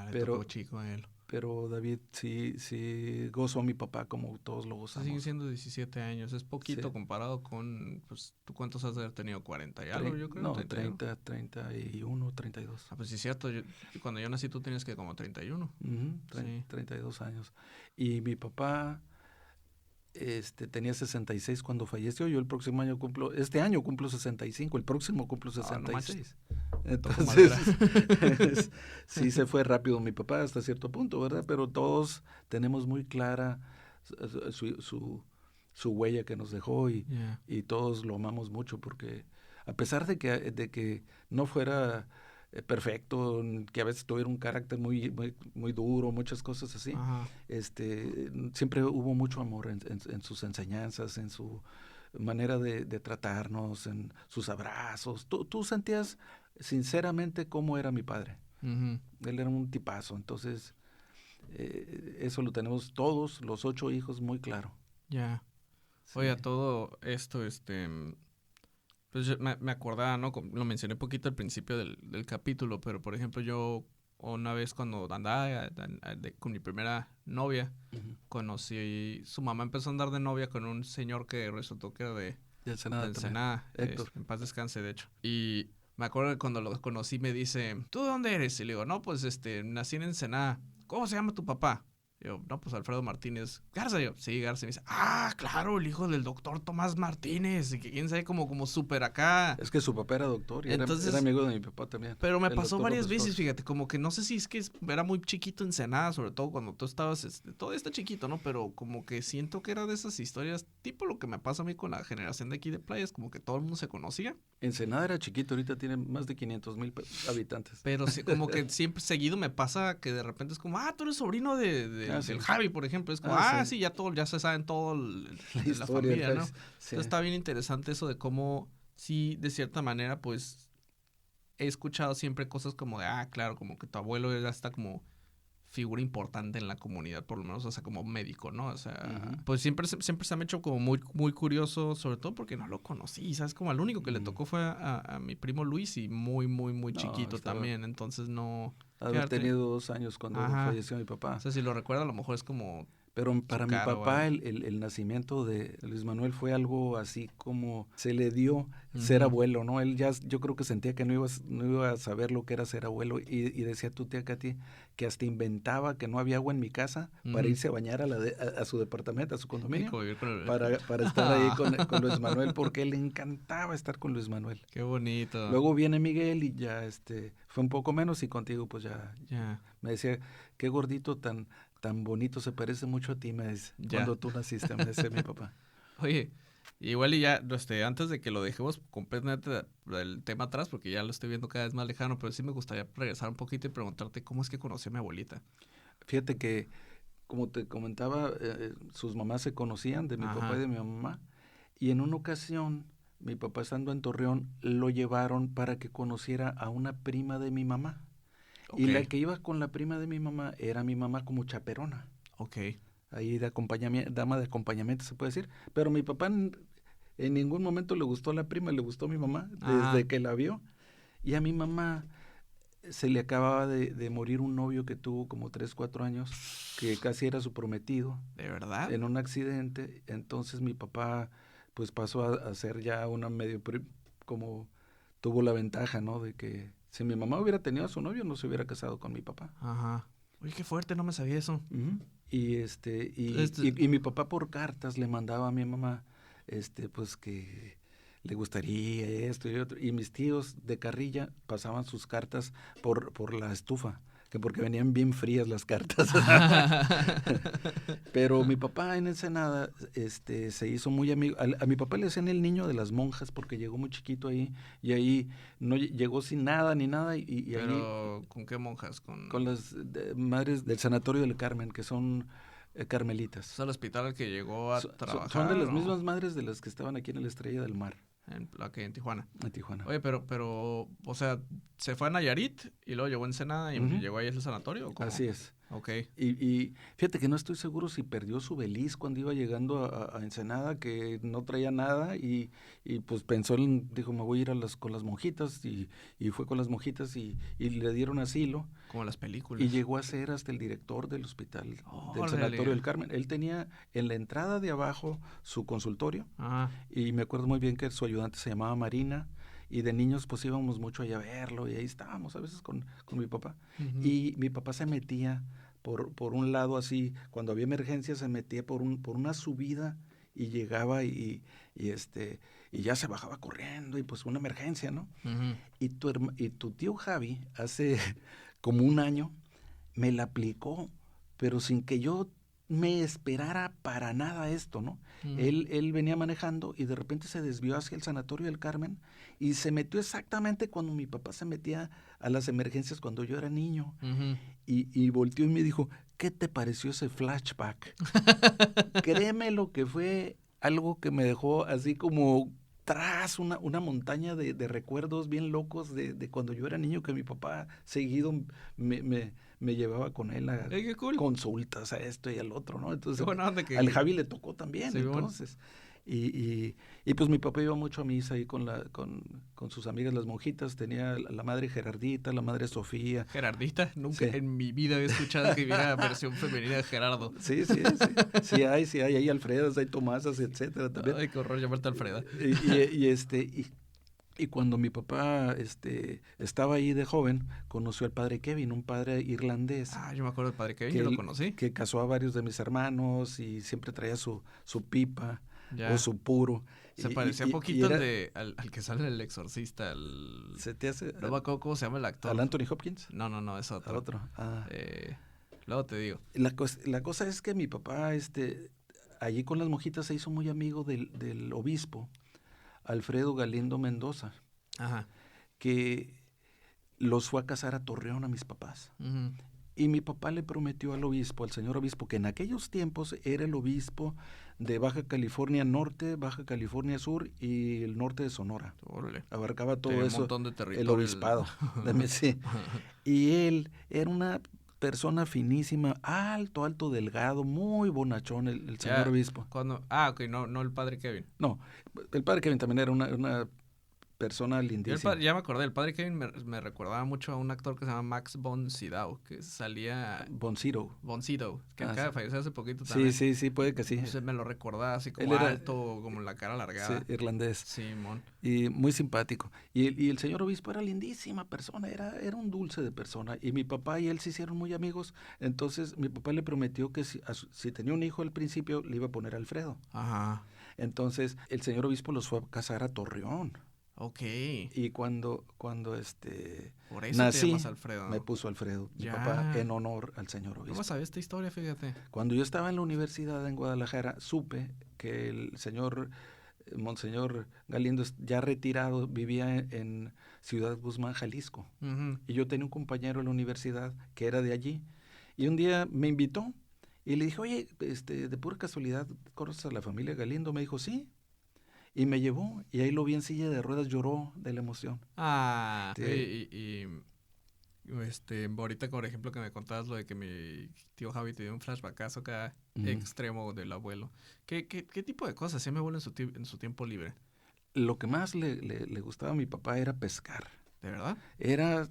Le Pero, tocó chico a él. pero David sí gozó a mi papá como todos lo Sigue gozamos. siendo 17 años. Es poquito Sí. comparado con, pues, ¿tú cuántos has de haber tenido? 40 y algo, yo creo. No, 31. 31, 32. Ah, pues sí es cierto. Cuando yo nací tú tenías que como 31. Ujú, Sí. 32 años. Y mi papá tenía 66 cuando falleció. Yo este año cumplo 65, el próximo cumplo Ah, no manches. 66. Toco Entonces, madera. sí se fue rápido mi papá hasta cierto punto, ¿verdad? Pero todos tenemos muy clara su huella que nos dejó Yeah. y todos lo amamos mucho porque a pesar de que no fuera perfecto, que a veces tuviera un carácter muy duro, muchas cosas así, Ajá. siempre hubo mucho amor en sus enseñanzas, en su manera de tratarnos, en sus abrazos. Tú sentías sinceramente cómo era mi padre. Ujú. Él era un tipazo, entonces eso lo tenemos todos, los 8 hijos, muy claro. Ya. Sí. Oye, a todo esto, pues me acordaba, ¿no? Lo mencioné poquito al principio del capítulo, pero por ejemplo yo una vez cuando andaba con mi primera novia, Ujú. conocí, su mamá empezó a andar de novia con un señor que resultó que era de De Ensenada también. Ensenada, Héctor. en paz descanse de hecho. Y me acuerdo que cuando lo conocí me dice, ¿tú de dónde eres? Y le digo, no, pues nací en Ensenada. ¿Cómo se llama tu papá? Yo, no, pues Alfredo Martínez. Garza, yo, sí, Garza. Y me dice, claro, el hijo del doctor Tomás Martínez. Y que quién sabe, como súper acá. Es que su papá era doctor y Entonces, era amigo de mi papá también. Pero me el pasó doctor varias López veces, Flores. fíjate, como que no sé si es que era muy chiquito en Ensenada, sobre todo cuando tú estabas, todo está chiquito, ¿no? Pero como que siento que era de esas historias, tipo lo que me pasa a mí con la generación de aquí de playas, como que todo el mundo se conocía. Ensenada era chiquito, ahorita tiene más de 500,000 habitantes. Pero sí, como que siempre seguido me pasa que de repente es como, tú eres sobrino del Sí. Javi, por ejemplo. Es como, Sí. sí, ya se saben todo La de la familia, historia, ¿no? sí. Entonces está bien interesante eso de cómo, sí, de cierta manera, pues, he escuchado siempre cosas como de, claro, como que tu abuelo era esta como figura importante en la comunidad, por lo menos, o sea, como médico, ¿no? O sea, pues siempre se me ha hecho como muy, muy curioso, sobre todo porque no lo conocí, ¿sabes? Como al único que le tocó fue a mi primo Luis y muy, muy, muy chiquito también, entonces no... Haber tenido 2 años cuando falleció mi papá. O sea, si lo recuerda, a lo mejor es como... Pero para mi papá el nacimiento de Luis Manuel fue algo así como se le dio ser abuelo, ¿no? Él ya, yo creo que sentía que no iba a saber lo que era ser abuelo y decía tu tía Katy que hasta inventaba que no había agua en mi casa para irse a bañar a su departamento, a su condominio, para estar ahí con Luis Manuel, porque le encantaba estar con Luis Manuel. Qué bonito. Luego viene Miguel y ya fue un poco menos, y contigo pues ya. Me decía, qué gordito tan bonito, se parece mucho a ti, me dice, cuando tú naciste, me dice mi papá. Oye, igual y ya, antes de que lo dejemos completamente del tema atrás, porque ya lo estoy viendo cada vez más lejano, pero sí me gustaría regresar un poquito y preguntarte cómo es que conocí a mi abuelita. Fíjate que, como te comentaba, sus mamás se conocían, de mi papá y de mi mamá, y en una ocasión, mi papá estando en Torreón, lo llevaron para que conociera a una prima de mi mamá. Okay. Y la que iba con la prima de mi mamá era mi mamá como chaperona. Ok. Ahí de acompañamiento, dama de acompañamiento se puede decir. Pero mi papá en ningún momento le gustó la prima, le gustó mi mamá desde que la vio. Y a mi mamá se le acababa de morir un novio que tuvo como 3, 4 años, que casi era su prometido. ¿De verdad? En un accidente. Entonces mi papá pues pasó a ser ya una medio, como tuvo la ventaja, ¿no? De que si mi mamá hubiera tenido a su novio, no se hubiera casado con mi papá. Ajá. Oye, qué fuerte, no me sabía eso. Y mi papá por cartas le mandaba a mi mamá, pues que le gustaría esto y otro. Y mis tíos de carrilla pasaban sus cartas por la estufa, que porque venían bien frías las cartas. Pero mi papá en Ensenada se hizo muy amigo. A mi papá le decían el niño de las monjas porque llegó muy chiquito ahí, y ahí no llegó sin nada ni nada. ¿Pero ahí, con qué monjas? Con las madres del Sanatorio del Carmen, que son carmelitas. ¿Es el hospital al que llegó a trabajar? Son de las mismas madres de las que estaban aquí en la Estrella del Mar. En Tijuana. En Tijuana. Oye, pero, o sea, ¿se fue a Nayarit y luego llegó a Ensenada y llegó ahí al sanatorio? ¿O cómo? Así es. Ok. Y fíjate que no estoy seguro si perdió su beliz cuando iba llegando a Ensenada, que no traía nada, y pues dijo, me voy a ir con las monjitas, y fue con las monjitas y le dieron asilo. Como las películas. Y llegó a ser hasta el director del hospital, del Sanatorio del Carmen. Él tenía en la entrada de abajo su consultorio. Ajá. Y me acuerdo muy bien que su ayudante se llamaba Marina, y de niños pues íbamos mucho allá a verlo, y ahí estábamos a veces con mi papá. Y mi papá se metía por un lado así, cuando había emergencia se metía por una subida y llegaba y ya se bajaba corriendo, y pues una emergencia, ¿no? Y tu tío Javi hace como un año me la aplicó, pero sin que yo me esperara para nada esto, ¿no? Él venía manejando y de repente se desvió hacia el Sanatorio del Carmen y se metió exactamente cuando mi papá se metía a las emergencias cuando yo era niño. Y volteó y me dijo, ¿qué te pareció ese flashback? Créeme lo que fue algo que me dejó así como tras una montaña de recuerdos bien locos de cuando yo era niño, que mi papá seguido me llevaba con él a consultas, a esto y al otro, ¿no? Entonces, al Javi le tocó también, sí, entonces. Y pues mi papá iba mucho a misa ahí con sus amigas las monjitas. Tenía la madre Gerardita, la madre Sofía. ¿Gerardita? Nunca en mi vida había escuchado que hubiera versión femenina de Gerardo. Sí. Sí hay. Hay Alfredas, hay Tomasas, etcétera también. Ay, qué horror llamarte Alfreda. Y cuando mi papá estaba ahí de joven, conoció al padre Kevin, un padre irlandés. Yo me acuerdo del padre Kevin, yo lo conocí. Que casó a varios de mis hermanos y siempre traía su pipa o su puro. Se parecía un poquito al que sale en El Exorcista. ¿Se te hace? No me acuerdo cómo se llama el actor. ¿Al Anthony Hopkins? No, es otro. ¿Al otro? Luego te digo. La cosa es que mi papá, allí con las monjitas se hizo muy amigo del obispo, Alfredo Galindo Mendoza. Ajá. Que los fue a casar a Torreón a mis papás. Y mi papá le prometió al obispo, al señor obispo, que en aquellos tiempos era el obispo de Baja California Norte, Baja California Sur y el norte de Sonora. Órale. Abarcaba todo Tenía un eso, montón de el territorio. obispado. Sí. Y él era una persona finísima, alto, delgado, muy bonachón, el señor Ya, obispo. Ok, no el padre Kevin. No, el padre Kevin también era una persona lindísima. Ya me acordé, el padre Kevin me recordaba mucho a un actor que se llama Max von Sydow, que salía... Von Sydow. Von Sydow, que Ah, acaba de sí. fallecer hace poquito también. Sí, puede que sí. Entonces me lo recordaba así Él como era, alto, como la cara alargada. sí, irlandés. Simón. Y muy simpático. Y el señor obispo era lindísima persona, era un dulce de persona. Y mi papá y él se hicieron muy amigos. Entonces mi papá le prometió que si tenía un hijo al principio, le iba a poner Alfredo. Ajá. Entonces el señor obispo los fue a casar a Torreón. Ok. Y cuando Por eso te nací, llamas Alfredo. me puso Alfredo, mi Ya. papá, en honor al señor obispo. ¿Cómo sabes esta historia? Fíjate. Cuando yo estaba en la universidad en Guadalajara, supe que el señor Monseñor Galindo, ya retirado, vivía en Ciudad Guzmán, Jalisco. Ujú. Y yo tenía un compañero en la universidad que era de allí. Y un día me invitó y le dije, oye, de pura casualidad, ¿conoces a la familia Galindo? Me dijo, sí. Y me llevó, y ahí lo vi en silla de ruedas, lloró de la emoción. Ah, Sí. ahorita por ejemplo que me contabas lo de que mi tío Javi te dio un flashbackazo acá Ujú. extremo del abuelo. ¿Qué tipo de cosas hacía mi abuelo en su tiempo libre? Lo que más le gustaba a mi papá era pescar. ¿De verdad? Era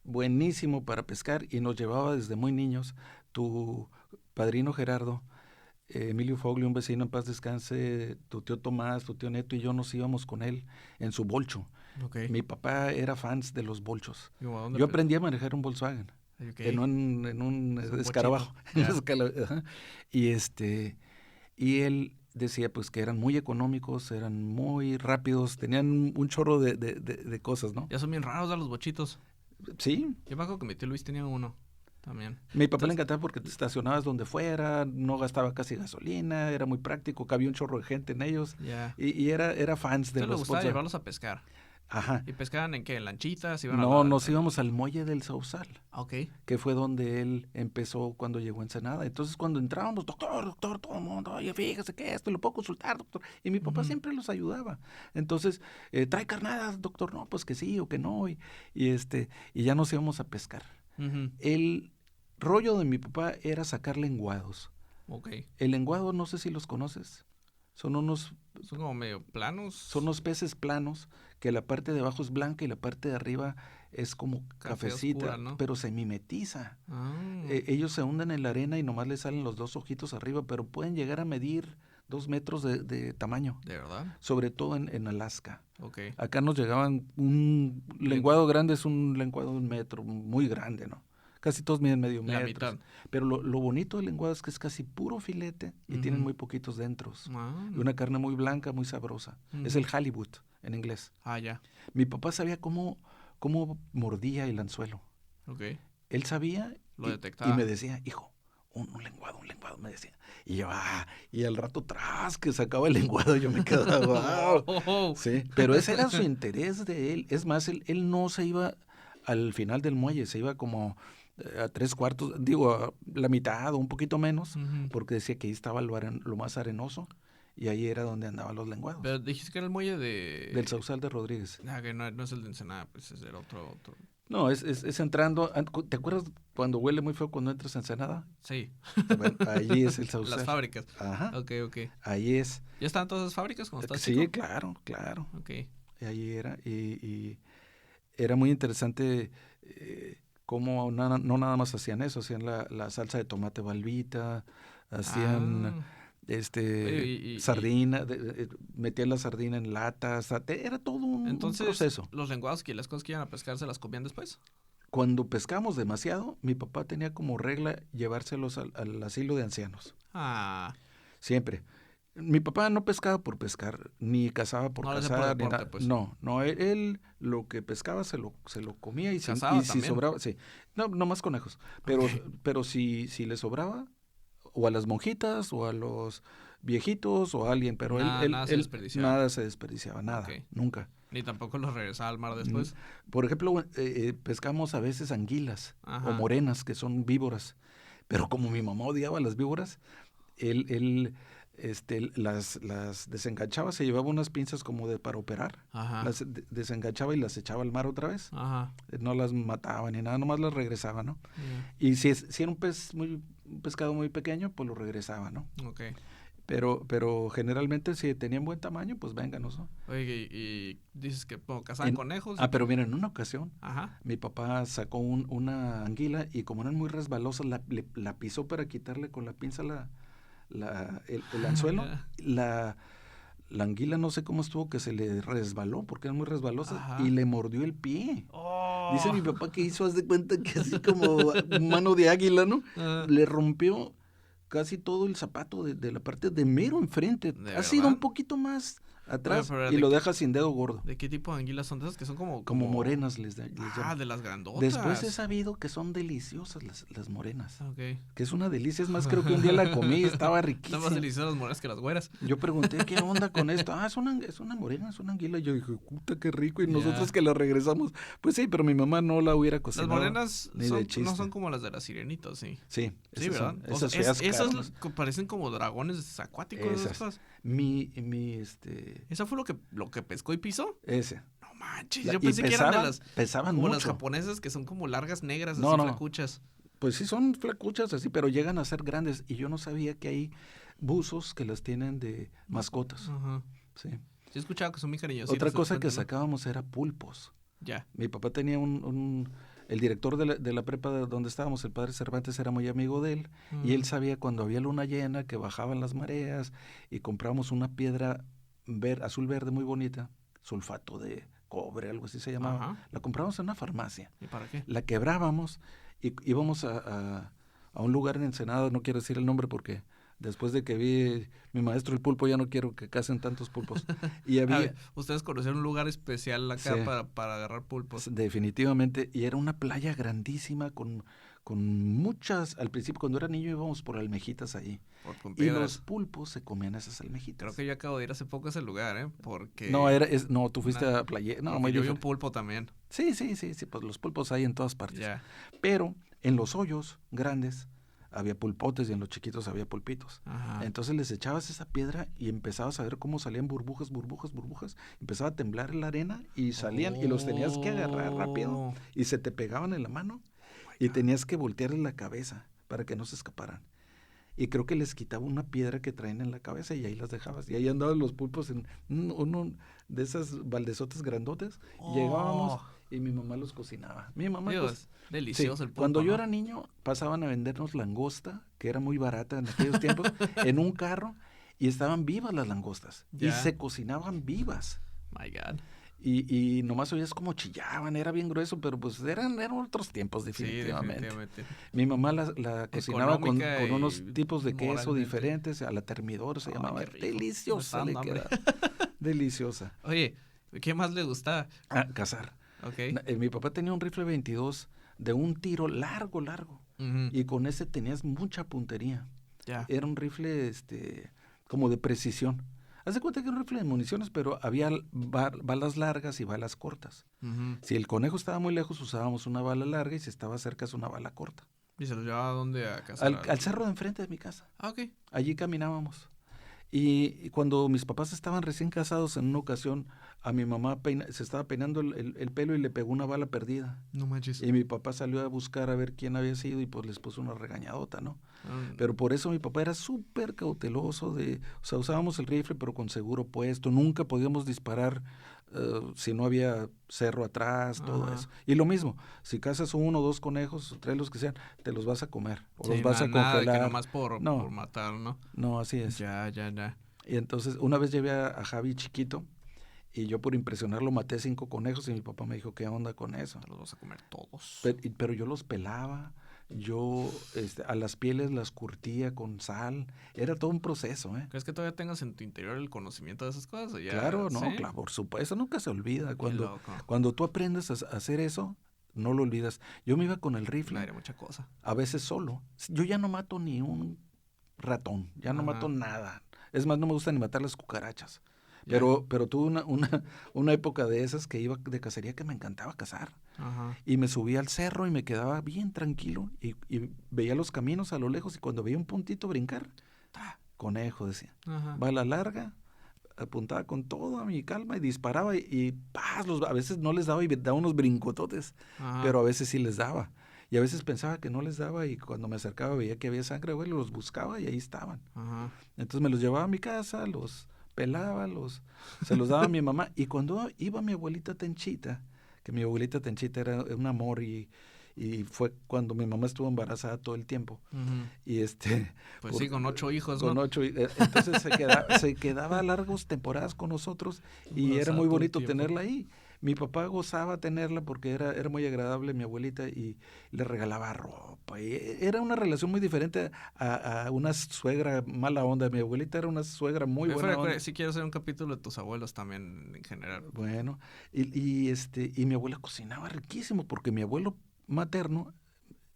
buenísimo para pescar y nos llevaba desde muy niños. Tu padrino Gerardo, Emilio Fogli, un vecino, en paz descanse, tu tío Tomás, tu tío Neto y yo nos íbamos con él en su bolcho. Ok. Mi papá era fans de los bolchos. ¿Y como a dónde Yo aprendí a manejar un Volkswagen, Ok. en un Es un escarabajo. bochito, ya. Ajá. Y y él decía pues que eran muy económicos, eran muy rápidos, tenían un chorro de cosas, ¿no? Ya son bien raros a los bochitos. Sí. Yo me acuerdo que mi tío Luis tenía uno también. Mi papá le Entonces, encantaba porque te estacionabas donde fuera, no gastaba casi gasolina, era muy práctico, cabía un chorro de gente en ellos ya. y era fans de Entonces le los gustaba Volkswagen. llevarlos a pescar. Ajá. ¿Y pescaban en qué? ¿En lanchitas? ¿Iban a No, nos íbamos al muelle del Sausal, Ok. que fue donde él empezó cuando llegó a Ensenada. Entonces cuando entrábamos, doctor, todo el mundo, oye, fíjese que esto, lo puedo consultar, doctor. Y mi papá Ujú. siempre los ayudaba. Entonces, ¿trae carnadas, doctor? No, pues que sí o que no. Y ya nos íbamos a pescar. Ujú. El rollo de mi papá era sacar lenguados. Ok. El lenguado, no sé si los conoces. Son unos Son como medio planos. peces planos que la parte de abajo es blanca y la parte de arriba es como Café cafecita, oscura, ¿no? pero se mimetiza. Ah. Ellos se hunden en la arena y nomás les salen los dos ojitos arriba, pero pueden llegar a medir 2 metros de tamaño, ¿De verdad? sobre todo en Alaska. Ok. Acá nos llegaban un lenguado grande, es un lenguado de 1 metro, muy grande, ¿no? Casi todos miden medio La metro. mitad. Pero lo bonito del lenguado es que es casi puro filete y tienen Ujú. muy poquitos dentros. Ah. Y una carne muy blanca, muy sabrosa. Es Ujú. el halibut en inglés. Ah, ya. Mi papá sabía cómo mordía el anzuelo. Ok. Él sabía Lo y detectaba. me decía, hijo, un lenguado, me decía. Y yo, y al rato tras que sacaba el lenguado, yo me quedaba, wow. Oh. Sí, pero ese era su interés de él. Es más, él no se iba al final del muelle, se iba como a 3/4, digo, a la mitad o un poquito menos, Ujú. porque decía que ahí estaba lo más arenoso y ahí era donde andaban los lenguados. Pero dijiste que era el muelle de... Del Sausal de Rodríguez. Ah, que no es el de Ensenada, pues es el otro. No, es entrando. ¿Te acuerdas cuando huele muy feo cuando entras a Ensenada? Sí. Bueno, allí es el Sausal. Las fábricas. Ajá. Ok. Ahí es. ¿Ya están todas las fábricas cuando estás Sí, chico? claro. Ok. Allí era. Y era muy interesante cómo no nada más hacían eso, hacían la salsa de tomate Balbita, hacían Ah. Oye, sardina, metían la sardina en latas, era todo un Entonces, proceso. los lenguados y las cosas que iban a pescar se las comían después. Cuando pescamos demasiado, mi papá tenía como regla llevárselos al asilo de ancianos, Ah. siempre. Mi papá no pescaba por pescar, ni cazaba por No lo hacía por cazar, ni deporte, nada. pues. No, él lo que pescaba se lo comía y ¿Cazaba si también? sobraba, sí. No más conejos, pero si le sobraba, o a las monjitas, o a los viejitos, o a alguien, pero Nada se desperdiciaba. nada se desperdiciaba, nada, Ok. nunca. Ni tampoco los regresaba al mar después. Por ejemplo, pescamos a veces anguilas Ajá. o morenas, que son víboras. Pero como mi mamá odiaba las víboras, él las desenganchaba, se llevaba unas pinzas como para operar, Ajá. las desenganchaba y las echaba al mar otra vez. Ajá. No las mataba ni nada, nomás las regresaba, ¿no? Yeah. Y si era un pescado muy pequeño, pues lo regresaba, ¿no? Ok. Pero generalmente si tenían buen tamaño, pues vénganos, ¿no? Oye, y dices que cazaban conejos. Pero mira, en una ocasión, Ajá. mi papá sacó una anguila y como eran muy resbalosas, la pisó para quitarle con la pinza el anzuelo. La anguila no sé cómo estuvo que se le resbaló, porque eran muy resbalosas, Ajá. y le mordió el pie. Oh. Dice mi papá que hizo, haz de cuenta que así como mano de águila, ¿no? Le rompió casi todo el zapato de la parte de mero enfrente. ¿De Ha sido verdad? un poquito más atrás Oye, pero y lo deja sin dedo gordo. ¿De qué tipo de anguilas son de esas que son como Morenas les llaman. de las grandotas. Después he sabido que son deliciosas las morenas. Ok. Que es una delicia. Es más, creo que un día la comí y estaba riquísima. Están más deliciosas las morenas que las güeras. Yo pregunté, ¿qué onda con esto? Es una morena, es una anguila. Y yo dije, puta, qué rico. Y nosotros que la regresamos. Pues sí, pero mi mamá no la hubiera cocinado. Las morenas ni de chiste. no son como las de las sirenitas, sí. Sí, ¿verdad? Esas feas esas parecen como dragones acuáticos. Esas. ¿Esa fue lo que pescó y pisó? Ese. No manches, yo pensé que eran de las... Pesaban como mucho. las japonesas que son como largas, negras, No, así no. flacuchas. Pues sí, son flacuchas así, pero llegan a ser grandes. Y yo no sabía que hay buzos que las tienen de mascotas. Ajá. Sí. Sí he escuchado que son muy cariñositas. Otra cosa que sacábamos era pulpos. Ya. Mi papá tenía el director de la prepa donde estábamos, el padre Cervantes, era muy amigo de él. Y él sabía cuando había luna llena, que bajaban las mareas, y comprábamos una piedra azul verde muy bonita, sulfato de cobre, algo así se llamaba. Ajá. La compramos en una farmacia. ¿Y para qué? La quebrábamos y íbamos a un lugar en Ensenada, no quiero decir el nombre porque después de que vi mi maestro el pulpo ya no quiero que casen tantos pulpos. Y había... Ustedes conocieron un lugar especial acá Sí. para agarrar pulpos. Definitivamente, y era una playa grandísima con muchas, al principio cuando era niño íbamos por almejitas ahí. Con Y piedras. los pulpos se comían esas almejitas. Creo que yo acabo de ir hace poco a ese lugar, ¿eh? Porque... No, tú fuiste a playa. No, muy yo vi un diferente. pulpo también. Sí, pues los pulpos hay en todas partes. Ya. Pero en los hoyos grandes había pulpotes y en los chiquitos había pulpitos. Ajá. Entonces les echabas esa piedra y empezabas a ver cómo salían burbujas. Empezaba a temblar la arena y salían y los tenías que agarrar rápido y se te pegaban en la mano y tenías que voltearles la cabeza para que no se escaparan. Y creo que les quitaba una piedra que traen en la cabeza y ahí las dejabas. Y ahí andaban los pulpos en uno de esas baldesotes grandotes. Llegábamos y mi mamá los cocinaba. Mi mamá Dios, delicioso el pulpo. Cuando yo era niño pasaban a vendernos langosta, que era muy barata en aquellos tiempos, en un carro y estaban vivas las langostas. Ya. Y se cocinaban vivas. My God. Y nomás oías como chillaban, era bien grueso, pero pues eran otros tiempos definitivamente. Sí, definitivamente. Mi mamá la cocinaba con unos y tipos de queso moralmente diferentes, a la termidor se llamaba. qué rico. Deliciosa Me le está dando queda. Deliciosa. Oye, ¿qué más le gustaba? Cazar. Ok. Mi papá tenía un rifle 22 de un tiro largo. Ujú. Y con ese tenías mucha puntería. Ya. Era un rifle como de precisión. Haz de cuenta que era un rifle de municiones, pero había balas largas y balas cortas. Ujú. Si el conejo estaba muy lejos, usábamos una bala larga y si estaba cerca, es una bala corta. ¿Y se los llevaba a dónde? A casa. Al cerro de enfrente de mi casa. Ah, ok. Allí caminábamos. Y cuando mis papás estaban recién casados, en una ocasión, a mi mamá se estaba peinando el pelo y le pegó una bala perdida. No manches. Y mi papá salió a buscar a ver quién había sido y pues les puso una regañadota, ¿no? Ah, Pero por eso mi papá era súper cauteloso o sea, usábamos el rifle pero con seguro puesto, nunca podíamos disparar si no había cerro atrás, todo Ajá. eso. Y lo mismo, si cazas 1 o 2 conejos, o 3 los que sean, te los vas a comer o sí, los vas a nada de congelar. que nomás por matar, ¿no? No, así es. Ya. Y entonces una vez llevé a Javi chiquito y yo por impresionarlo maté 5 conejos y mi papá me dijo, ¿qué onda con eso? Te los vas a comer todos. Pero yo los pelaba, yo a las pieles las curtía con sal, era todo un proceso, ¿eh? ¿Crees que todavía tengas en tu interior el conocimiento de esas cosas? Ya, Claro, no, ¿sí? claro, por supuesto, nunca se olvida. Qué loco. Cuando tú aprendes a hacer eso, no lo olvidas. Yo me iba con el Me rifle, daría mucha cosa. a veces solo. Yo ya no mato ni un ratón, ya no Ajá. mato nada. Es más, no me gusta ni matar las cucarachas. Ya. Pero tuve una época de esas que iba de cacería que me encantaba cazar. Ajá. Y me subía al cerro y me quedaba bien tranquilo y veía los caminos a lo lejos y cuando veía un puntito brincar, ¡ta! Conejo, decía. Ajá. Va a la larga, apuntaba con toda mi calma y disparaba y ¡paz! A veces no les daba y daba unos brincototes, Ajá. pero a veces sí les daba. Y a veces pensaba que no les daba y cuando me acercaba veía que había sangre, güey, los buscaba y ahí estaban. Ajá. Entonces me los llevaba a mi casa, los pelaba, se los daba a mi mamá. Y cuando iba mi abuelita Tenchita, que mi abuelita Tenchita era un amor y fue cuando mi mamá estuvo embarazada todo el tiempo. Ujú. Y Pues sí, con 8 hijos, ¿no? con 8, entonces se quedaba largas temporadas con nosotros y era Embarazada muy todo el bonito tiempo. tenerla ahí. Mi papá gozaba tenerla porque era muy agradable mi abuelita y le regalaba ropa. Y era una relación muy diferente a una suegra mala onda. Mi abuelita era una suegra muy buena onda. Sí quiero hacer un capítulo de tus abuelos también en general. Bueno, y mi abuela cocinaba riquísimo porque mi abuelo materno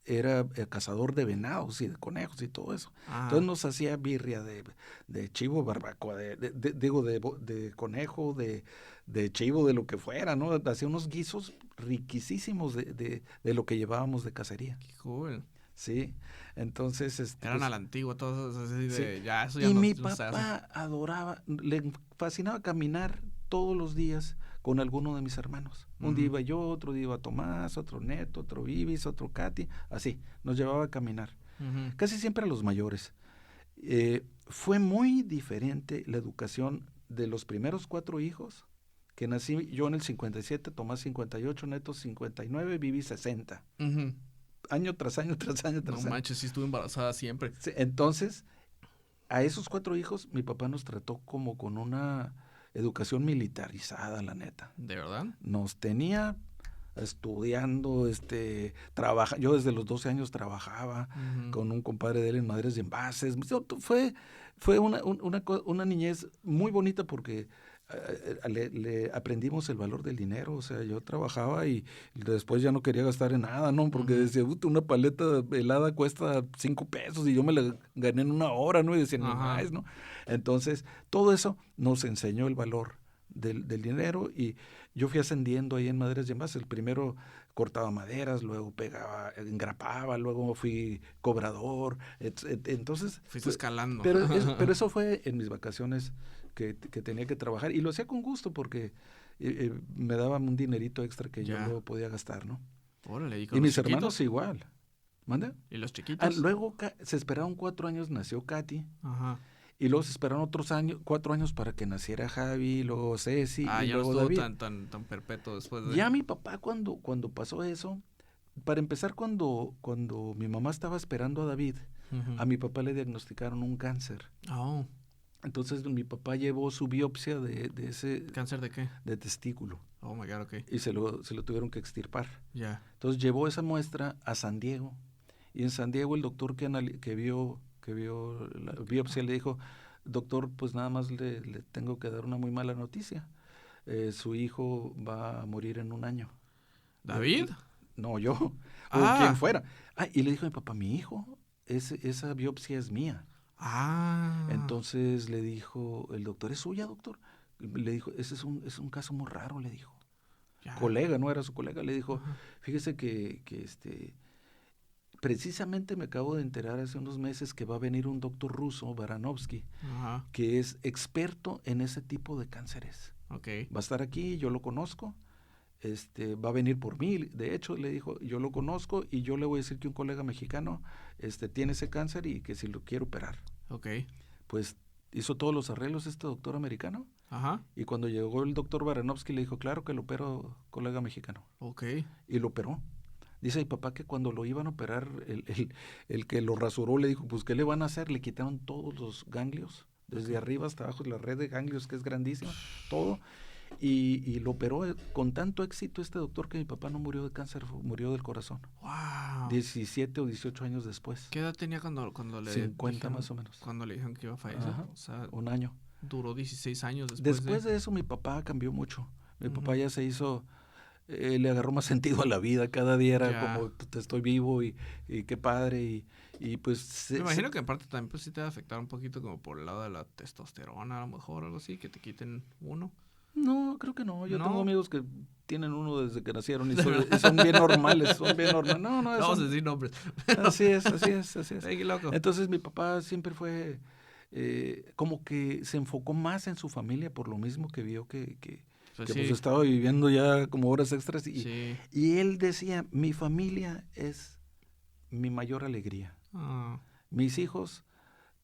era cazador de venados y de conejos y todo eso. Ajá. Entonces nos hacía birria de chivo, barbacoa, de conejo, de chivo, de lo que fuera, ¿no? Hacía unos guisos riquísimos de lo que llevábamos de cacería. Qué cool. Sí, entonces... Eran pues, a la antigua, todos así sí. de, ya, eso ya Y no, mi no se hace. papá adoraba, le fascinaba caminar todos los días con alguno de mis hermanos. Un día Ujú. iba yo, otro día iba Tomás, otro Neto, otro Vivis, otro Katy, así, nos llevaba a caminar. Ujú. Casi siempre a los mayores. Fue muy diferente la educación de los primeros 4 hijos, que nací yo en el 57, Tomás 58, Neto 59, Vivi 60. Ujú. Año tras año, tras año, No tras año. manches, sí estuve embarazada siempre. Sí, entonces, a esos 4 hijos, mi papá nos trató como con una educación militarizada, la neta. ¿De verdad? Nos tenía estudiando, yo desde los 12 años trabajaba Ujú. con un compadre de él en Madres de Envases. Fue una niñez muy bonita porque le aprendimos el valor del dinero. O sea, yo trabajaba y después ya no quería gastar en nada, ¿no? Porque Ujú. decía, una paleta helada cuesta 5 pesos y yo me la gané en una hora, ¿no? Y decía, ni Ajá. más, ¿no? Entonces, todo eso nos enseñó el valor del dinero y yo fui ascendiendo ahí en Madres de Envases. El primero cortaba maderas, luego pegaba, engrapaba, luego fui cobrador. Entonces, Fuiste escalando. pero eso fue en mis vacaciones que tenía que trabajar y lo hacía con gusto porque me daban un dinerito extra que yo Ya. luego podía gastar, ¿no? Órale, ¿y Y con los mis hermanos chiquitos? igual. ¿Manda? ¿Y los chiquitos? Luego se esperaron 4 años, nació Katy. Ajá. Y luego se esperaron otros 4 años para que naciera Javi, luego Ceci Ah, y ya no luego estuvo David. tan perpetuo después de... Ya mi papá cuando pasó eso, para empezar cuando mi mamá estaba esperando a David, Ujú. a mi papá le diagnosticaron un cáncer. Oh, Entonces mi papá llevó su biopsia de ese ¿cáncer de qué? de testículo Oh my God, ok. y se lo tuvieron que extirpar. Ya. Entonces llevó esa muestra a San Diego y en San Diego el doctor que vio la biopsia le dijo, doctor, pues nada más le tengo que dar una muy mala noticia. Su hijo va a morir en 1 año. ¿David? No, yo, o Ah. quien fuera. Y le dijo a mi papá, mi hijo, esa biopsia es mía. Ah. Entonces le dijo, el doctor, ¿es suya, doctor? Le dijo, ese es un caso muy raro, le dijo. Ya. Colega, no era su colega, le dijo, Ajá. fíjese que precisamente me acabo de enterar hace unos meses que va a venir un doctor ruso, Baranovsky, Ajá. que es experto en ese tipo de cánceres. Ok. Va a estar aquí, yo lo conozco, va a venir por mí. De hecho, le dijo, yo lo conozco y yo le voy a decir que un colega mexicano tiene ese cáncer y que si lo quiere operar. Ok. Pues hizo todos los arreglos este doctor americano Ajá. y cuando llegó el doctor Baranovsky le dijo, claro que lo opero, colega mexicano. Ok. Y lo operó. Dice mi papá que cuando lo iban a operar, el que lo rasuró le dijo, pues ¿qué le van a hacer? Le quitaron todos los ganglios, desde arriba hasta abajo, la red de ganglios que es grandísima, todo. Y lo operó con tanto éxito este doctor que mi papá no murió de cáncer, murió del corazón. Wow. 17 o 18 años después. ¿Qué edad tenía cuando le 50 dijeron, más o menos. cuando le dijeron que iba a fallecer? Ajá, O sea, 1 año. duró 16 años después Después de eso mi papá cambió mucho. Mi Ujú. papá ya se hizo le agarró más sentido a la vida. Cada día era Ya. como, pues, estoy vivo y qué padre. Y pues... Me imagino que en parte también pues sí te va a afectar un poquito como por el lado de la testosterona, a lo mejor, algo así, que te quiten uno. No, creo que no. Yo tengo ¿No? amigos que tienen uno desde que nacieron y ¿De son, verdad? son bien normales, son bien normales. No, no, No vamos a son... decir nombres. Así es, así es, así es. Ay, qué loco. Entonces mi papá siempre fue como que se enfocó más en su familia por lo mismo que vio que Pues pues sí, estaba viviendo ya como horas extras sí. y él decía, mi familia es mi mayor alegría. Ah, Mis hijos,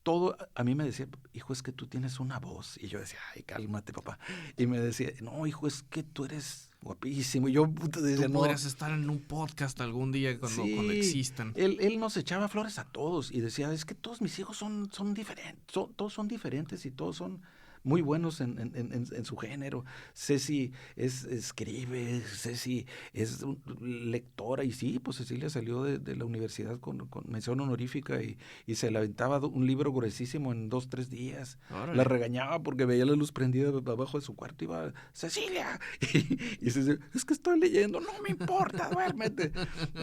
todo, a mí me decía, hijo, es que tú tienes una voz. Y yo decía, ay, cálmate, papá. Y me decía, no, hijo, es que tú eres guapísimo. Y yo decía, tú no. podrías estar en un podcast algún día cuando Sí, existan. él nos echaba flores a todos y decía, es que todos mis hijos son diferentes, todos son diferentes y todos son muy buenos en su género. Ceci escribe, Ceci es lectora y sí, pues Cecilia salió de la universidad con mención honorífica y se le aventaba un libro gruesísimo en 2, 3 días. Órale. La regañaba porque veía la luz prendida abajo de su cuarto y iba, Cecilia, y Cecilia, es que estoy leyendo, no me importa, duérmete.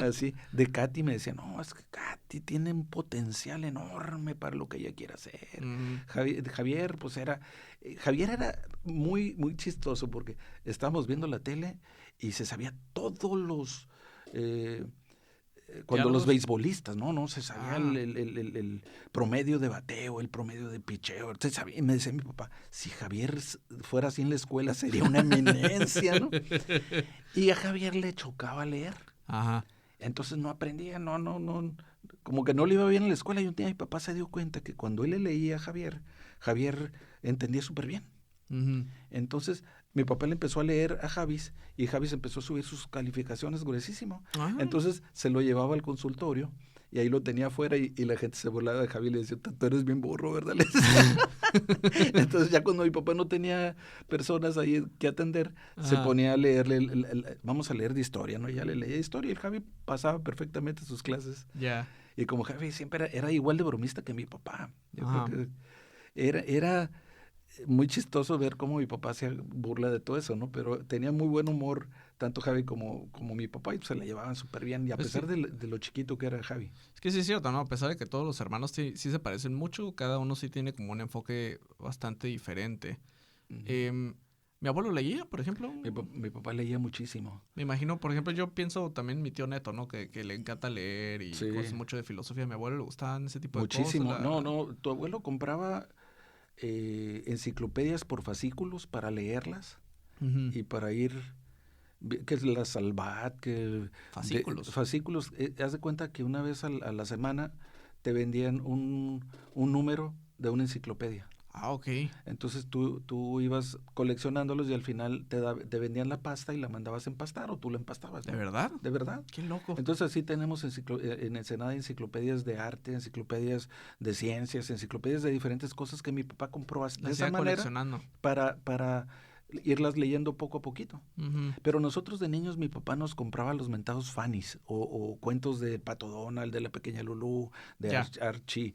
Así, de Katy me decía, no, es que Katy tiene un potencial enorme para lo que ella quiere hacer. Javier, pues Javier era muy, muy chistoso porque estábamos viendo la tele y se sabía todos los... cuando los beisbolistas, no, se sabía el promedio de bateo, el promedio de picheo, se sabía, y me decía mi papá, si Javier fuera así en la escuela sería una eminencia, ¿no? Y a Javier le chocaba leer. Ajá. Entonces no aprendía, no, como que no le iba bien en la escuela. Y un día mi papá se dio cuenta que cuando él le leía a Javier entendía súper bien. Uh-huh. Entonces mi papá le empezó a leer a Javis y Javis empezó a subir sus calificaciones gruesísimo. Ah. Entonces se lo llevaba al consultorio y ahí lo tenía afuera y la gente se burlaba de Javi y le decía, tú eres bien burro, ¿verdad? Entonces ya cuando mi papá no tenía personas ahí que atender, se ponía a leerle, vamos a leer de historia, ¿no? Ya le leía historia y el Javi pasaba perfectamente sus clases. Ya. Y como Javi siempre era igual de bromista que mi papá. Yo creo que era muy chistoso ver cómo mi papá hacía burla de todo eso, ¿no? Pero tenía muy buen humor, tanto Javi como mi papá, y pues se la llevaban súper bien, y a pesar de lo chiquito que era Javi. Es que sí es cierto, ¿no? A pesar de que todos los hermanos sí se parecen mucho, cada uno sí tiene como un enfoque bastante diferente. Uh-huh. Mi abuelo leía, por ejemplo. Mi papá leía muchísimo. Me imagino, por ejemplo, yo pienso también mi tío Neto, ¿no? Que le encanta leer y Sí. cosas mucho de filosofía. A mi abuelo le gustaban ese tipo muchísimo. de cosas. No, tu abuelo compraba enciclopedias por fascículos para leerlas y para ir, que es la Salvat, que... Fascículos. Haz de cuenta que una vez a la semana te vendían un número de una enciclopedia. Ah, ok. Entonces tú ibas coleccionándolos y al final te vendían la pasta y la mandabas a empastar o tú la empastabas, ¿no? ¿De verdad? De verdad. Qué loco. Entonces así tenemos en Ensenada enciclopedias de arte, enciclopedias de ciencias, enciclopedias de diferentes cosas que mi papá compró de esa manera para irlas leyendo poco a poquito. Uh-huh. Pero nosotros de niños mi papá nos compraba los mentados Fannies o cuentos de Pato Donald, de la pequeña Lulú, de Archie,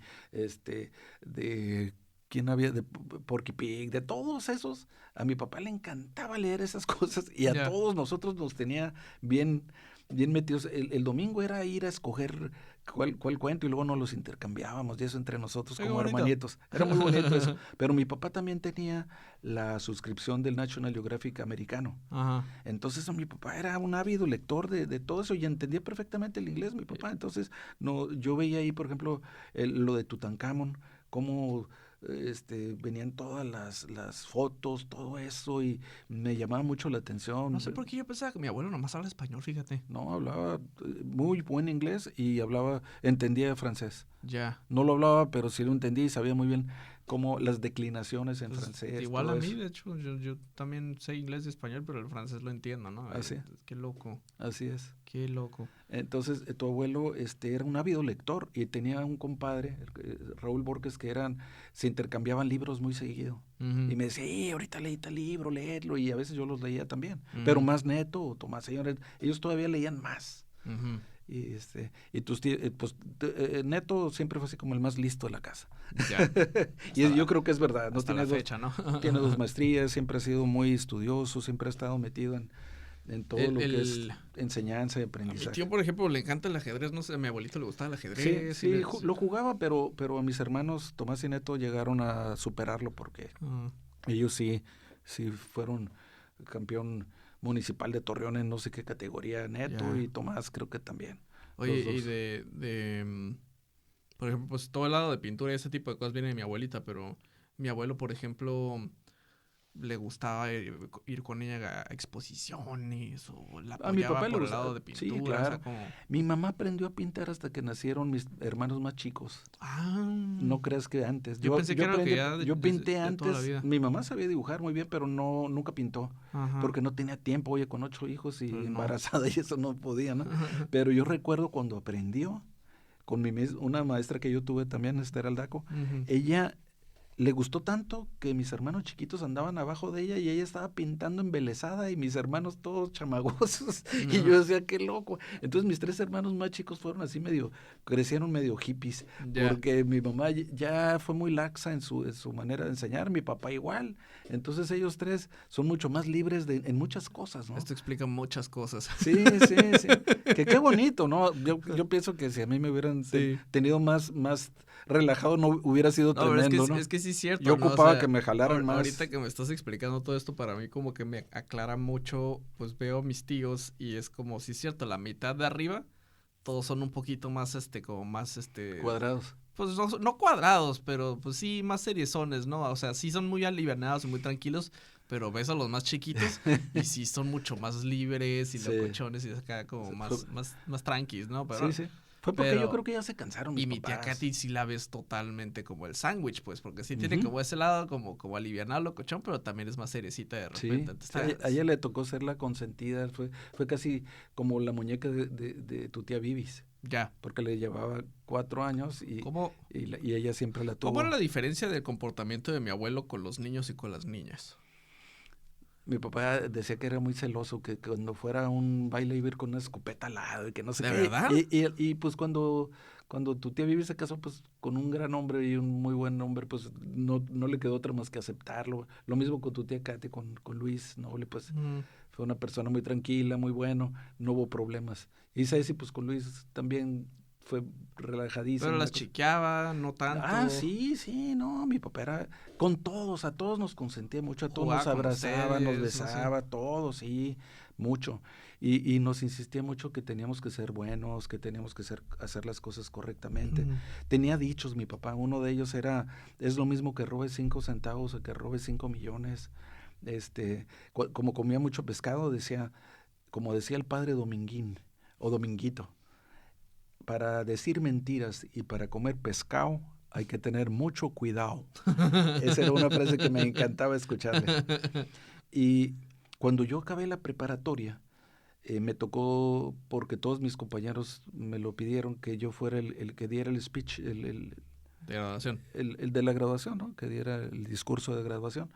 de... ¿Quién había? De Porky Pig, de todos esos. A mi papá le encantaba leer esas cosas y a todos nosotros nos tenía bien metidos. El domingo era ir a escoger cuál cuento y luego nos los intercambiábamos y eso entre nosotros como hermanitos. Era muy bonito eso. Pero mi papá también tenía la suscripción del National Geographic americano. Ajá. Entonces mi papá era un ávido lector de todo eso y entendía perfectamente el inglés, mi papá. Entonces yo veía ahí, por ejemplo, lo de Tutankamón, cómo... venían todas las fotos, todo eso, y me llamaba mucho la atención. No sé por qué yo pensaba que mi abuelo nomás habla español, fíjate. No, hablaba muy buen inglés y entendía francés. Ya. No lo hablaba, pero sí lo entendía y sabía muy bien cómo las declinaciones en francés. Igual a mí, de hecho, yo también sé inglés y español, pero el francés lo entiendo, ¿no? Así. Qué loco. Así es. Qué loco. Entonces, tu abuelo era un ávido lector y tenía un compadre, Raúl Borges, que se intercambiaban libros muy seguido. Uh-huh. Y me decía, ahorita leí tal libro, léelo, y a veces yo los leía también. Uh-huh. Pero más Neto o Tomás, señores, ellos todavía leían más. Uh-huh. Y tus tíos, pues Neto siempre fue así como el más listo de la casa. Ya. Y yo creo que es verdad. Hasta la fecha, ¿no? Tiene 2 maestrías, siempre ha sido muy estudioso, siempre ha estado metido en todo lo que es enseñanza y A mi aprendizaje. tío, por ejemplo, le encanta el ajedrez, no sé, a mi abuelito le gustaba el Sí, ajedrez. sí, lo jugaba, pero mis hermanos Tomás y Neto llegaron a superarlo porque ellos sí fueron campeón municipal de Torreón en no sé qué categoría, Neto y Tomás creo que también. Oye, y por ejemplo, pues todo el lado de pintura y ese tipo de cosas viene de mi abuelita, pero mi abuelo, por ejemplo, le gustaba ir con ella a exposiciones o la A mi apoyaba papá le por el gusta, lado de sí, pintura, o sea, claro. como... Mi mamá aprendió a pintar hasta que nacieron mis hermanos más chicos. Ah, No creas que antes. yo pensé que era lo que ya Yo pinté de toda la antes. vida. Mi mamá sabía dibujar muy bien, pero nunca pintó. Ajá, Porque no tenía tiempo, oye, con 8 hijos y pues no. embarazada y eso no podía, ¿no? Pero yo recuerdo cuando aprendió con una maestra que yo tuve también, Esther Aldaco, ella le gustó tanto que mis hermanos chiquitos andaban abajo de ella y ella estaba pintando embelesada y mis hermanos todos chamagosos y yo decía, qué loco. Entonces mis 3 hermanos más chicos fueron así crecieron medio hippies, porque mi mamá ya fue muy laxa en su manera de enseñar, mi papá igual. Entonces ellos 3 son mucho más libres en muchas cosas, ¿no? Esto explica muchas cosas. Sí. Que qué bonito, ¿no? Yo pienso que si a mí me hubieran tenido más relajado no hubiera sido tremendo, ¿no? Es que sí es cierto, yo ¿no? ocupaba O sea, que me jalaran más. Ahorita que me estás explicando todo esto, para mí como que me aclara mucho, pues veo a mis tíos y es como, sí es cierto, la mitad de arriba, todos son un poquito más, como más, cuadrados. Pues no cuadrados, pero pues sí, más seriezones, ¿no? O sea, sí son muy alivianados y muy tranquilos, pero ves a los más chiquitos y sí son mucho más libres y locochones y acá como más tranquis, ¿no? Pero, sí. Fue porque yo creo que ya se cansaron mis papás. Y mi tía Katy sí la ves totalmente como el sándwich, pues, porque sí tiene como ese lado como alivianado, locochón, pero también es más seriecita de repente. Sí, a ella le tocó ser la consentida, fue casi como la muñeca de tu tía Vivis. Ya. Porque le llevaba 4 años y ella siempre la tuvo. ¿Cómo era la diferencia del comportamiento de mi abuelo con los niños y con las niñas? Mi papá decía que era muy celoso, que cuando fuera a un baile iba a ir con una escopeta al lado y que no sé qué. ¿De verdad? Y pues cuando tu tía Vivi se casó pues con un gran hombre y un muy buen hombre, pues no le quedó otra más que aceptarlo. Lo mismo con tu tía Katy, con Luis Noble, pues fue una persona muy tranquila, muy bueno, no hubo problemas. Y Ceci pues con Luis también fue relajadísimo. Pero las chiqueaba, no tanto. Ah, sí, no, mi papá era con todos, a todos nos consentía mucho, a todos nos abrazaba, nos besaba, todos, sí, mucho. Y nos insistía mucho que teníamos que ser buenos, que teníamos que hacer las cosas correctamente. Tenía dichos mi papá, uno de ellos es lo mismo que robe 5 centavos o que robe 5 millones. Como comía mucho pescado, como decía el padre Dominguín o Dominguito, para decir mentiras y para comer pescado hay que tener mucho cuidado. Esa era una frase que me encantaba escucharle. Y cuando yo acabé la preparatoria, me tocó, porque todos mis compañeros me lo pidieron, que yo fuera el que diera el speech, de graduación. El de la graduación, ¿no? Que diera el discurso de graduación.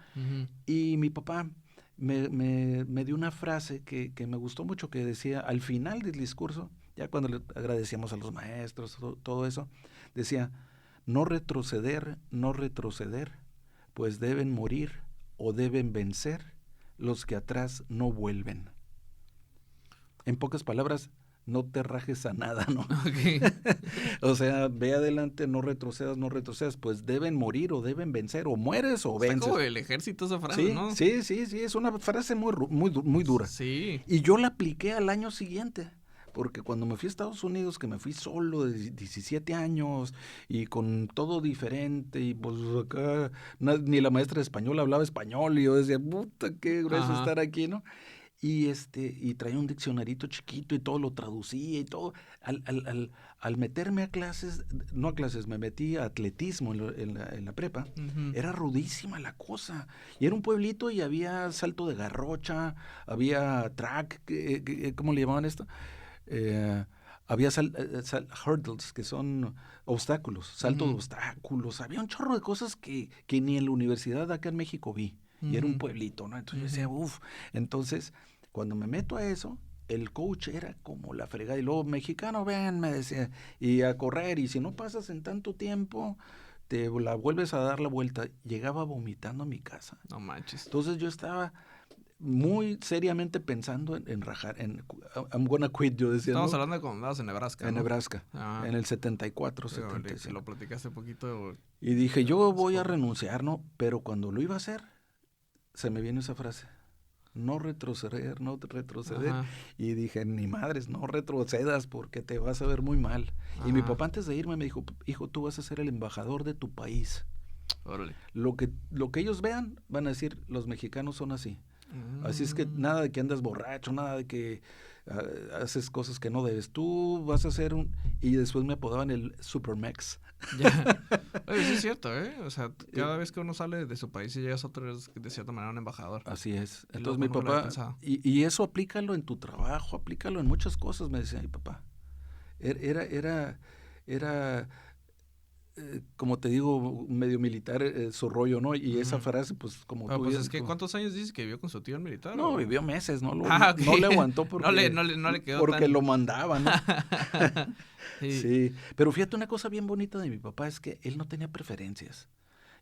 Y mi papá me dio una frase que me gustó mucho, que decía, al final del discurso, ya cuando le agradecíamos a los maestros, todo eso, decía, no retroceder, pues deben morir o deben vencer los que atrás no vuelven. En pocas palabras, no te rajes a nada, ¿no? Okay. O sea, ve adelante, no retrocedas, pues deben morir o deben vencer, o mueres o vences. Está como el ejército esa frase, ¿no? Sí, es una frase muy dura. Sí. Y yo la apliqué al año siguiente, porque cuando me fui a Estados Unidos, que me fui solo de 17 años y con todo diferente, y pues acá ni la maestra de español hablaba español, y yo decía, puta, qué grueso estar aquí, ¿no? Y traía un diccionarito chiquito y todo lo traducía y todo. Al meterme a clases, no a clases, me metí a atletismo en la prepa. Era rudísima la cosa. Y era un pueblito y había salto de garrocha, había track, ¿cómo le llamaban esto? Había hurdles, que son obstáculos, salto de obstáculos. Había un chorro de cosas que ni en la universidad de acá en México vi. Y era un pueblito, ¿no? Entonces yo decía, uff. Entonces, cuando me meto a eso, el coach era como la fregada. Y luego, mexicano, ven, me decía, y a correr. Y si no pasas en tanto tiempo, te la vuelves a dar la vuelta. Llegaba vomitando a mi casa. No manches. Entonces yo estaba muy seriamente pensando en rajar, I'm gonna quit, yo decía, Estamos ¿no? hablando de condados en Nebraska, En ¿no? Nebraska, Ah, en el 74, sí, 75. lo platicaste un poquito. Y dije, yo voy a Poco. renunciar, ¿no? Pero cuando lo iba a hacer, se me viene esa frase. No retroceder, no retroceder. Ajá, Y dije, ni madres, no retrocedas porque te vas a ver muy mal. Y mi ajá, papá antes de irme me dijo, hijo, tú vas a ser el embajador de tu país. órale. Lo que ellos vean, van a decir, los mexicanos son así. Así es que Mm, nada de que andas borracho, nada de que haces cosas que no debes. Tú vas a ser un... Y después me apodaban el Supermex. ya. Oye, sí es cierto, ¿eh? O sea, cada vez que uno sale de su país y llegas a otro, es de cierta manera un embajador. Así es. Qué Entonces loco, mi nunca lo había papá... pensado. Y eso aplícalo en tu trabajo, aplícalo en muchas cosas, me decía mi papá. Era como te digo, medio militar su rollo, ¿no? Y esa Ujú. frase, pues como Pero tú pues dices, es que, ¿cuántos años dices que vivió con su tío el militar? no, ¿O? vivió meses, Ah, ok. no le aguantó No le quedó porque tan... lo mandaba, ¿no? Sí. Sí, pero fíjate una cosa bien bonita de mi papá es que él no tenía preferencias.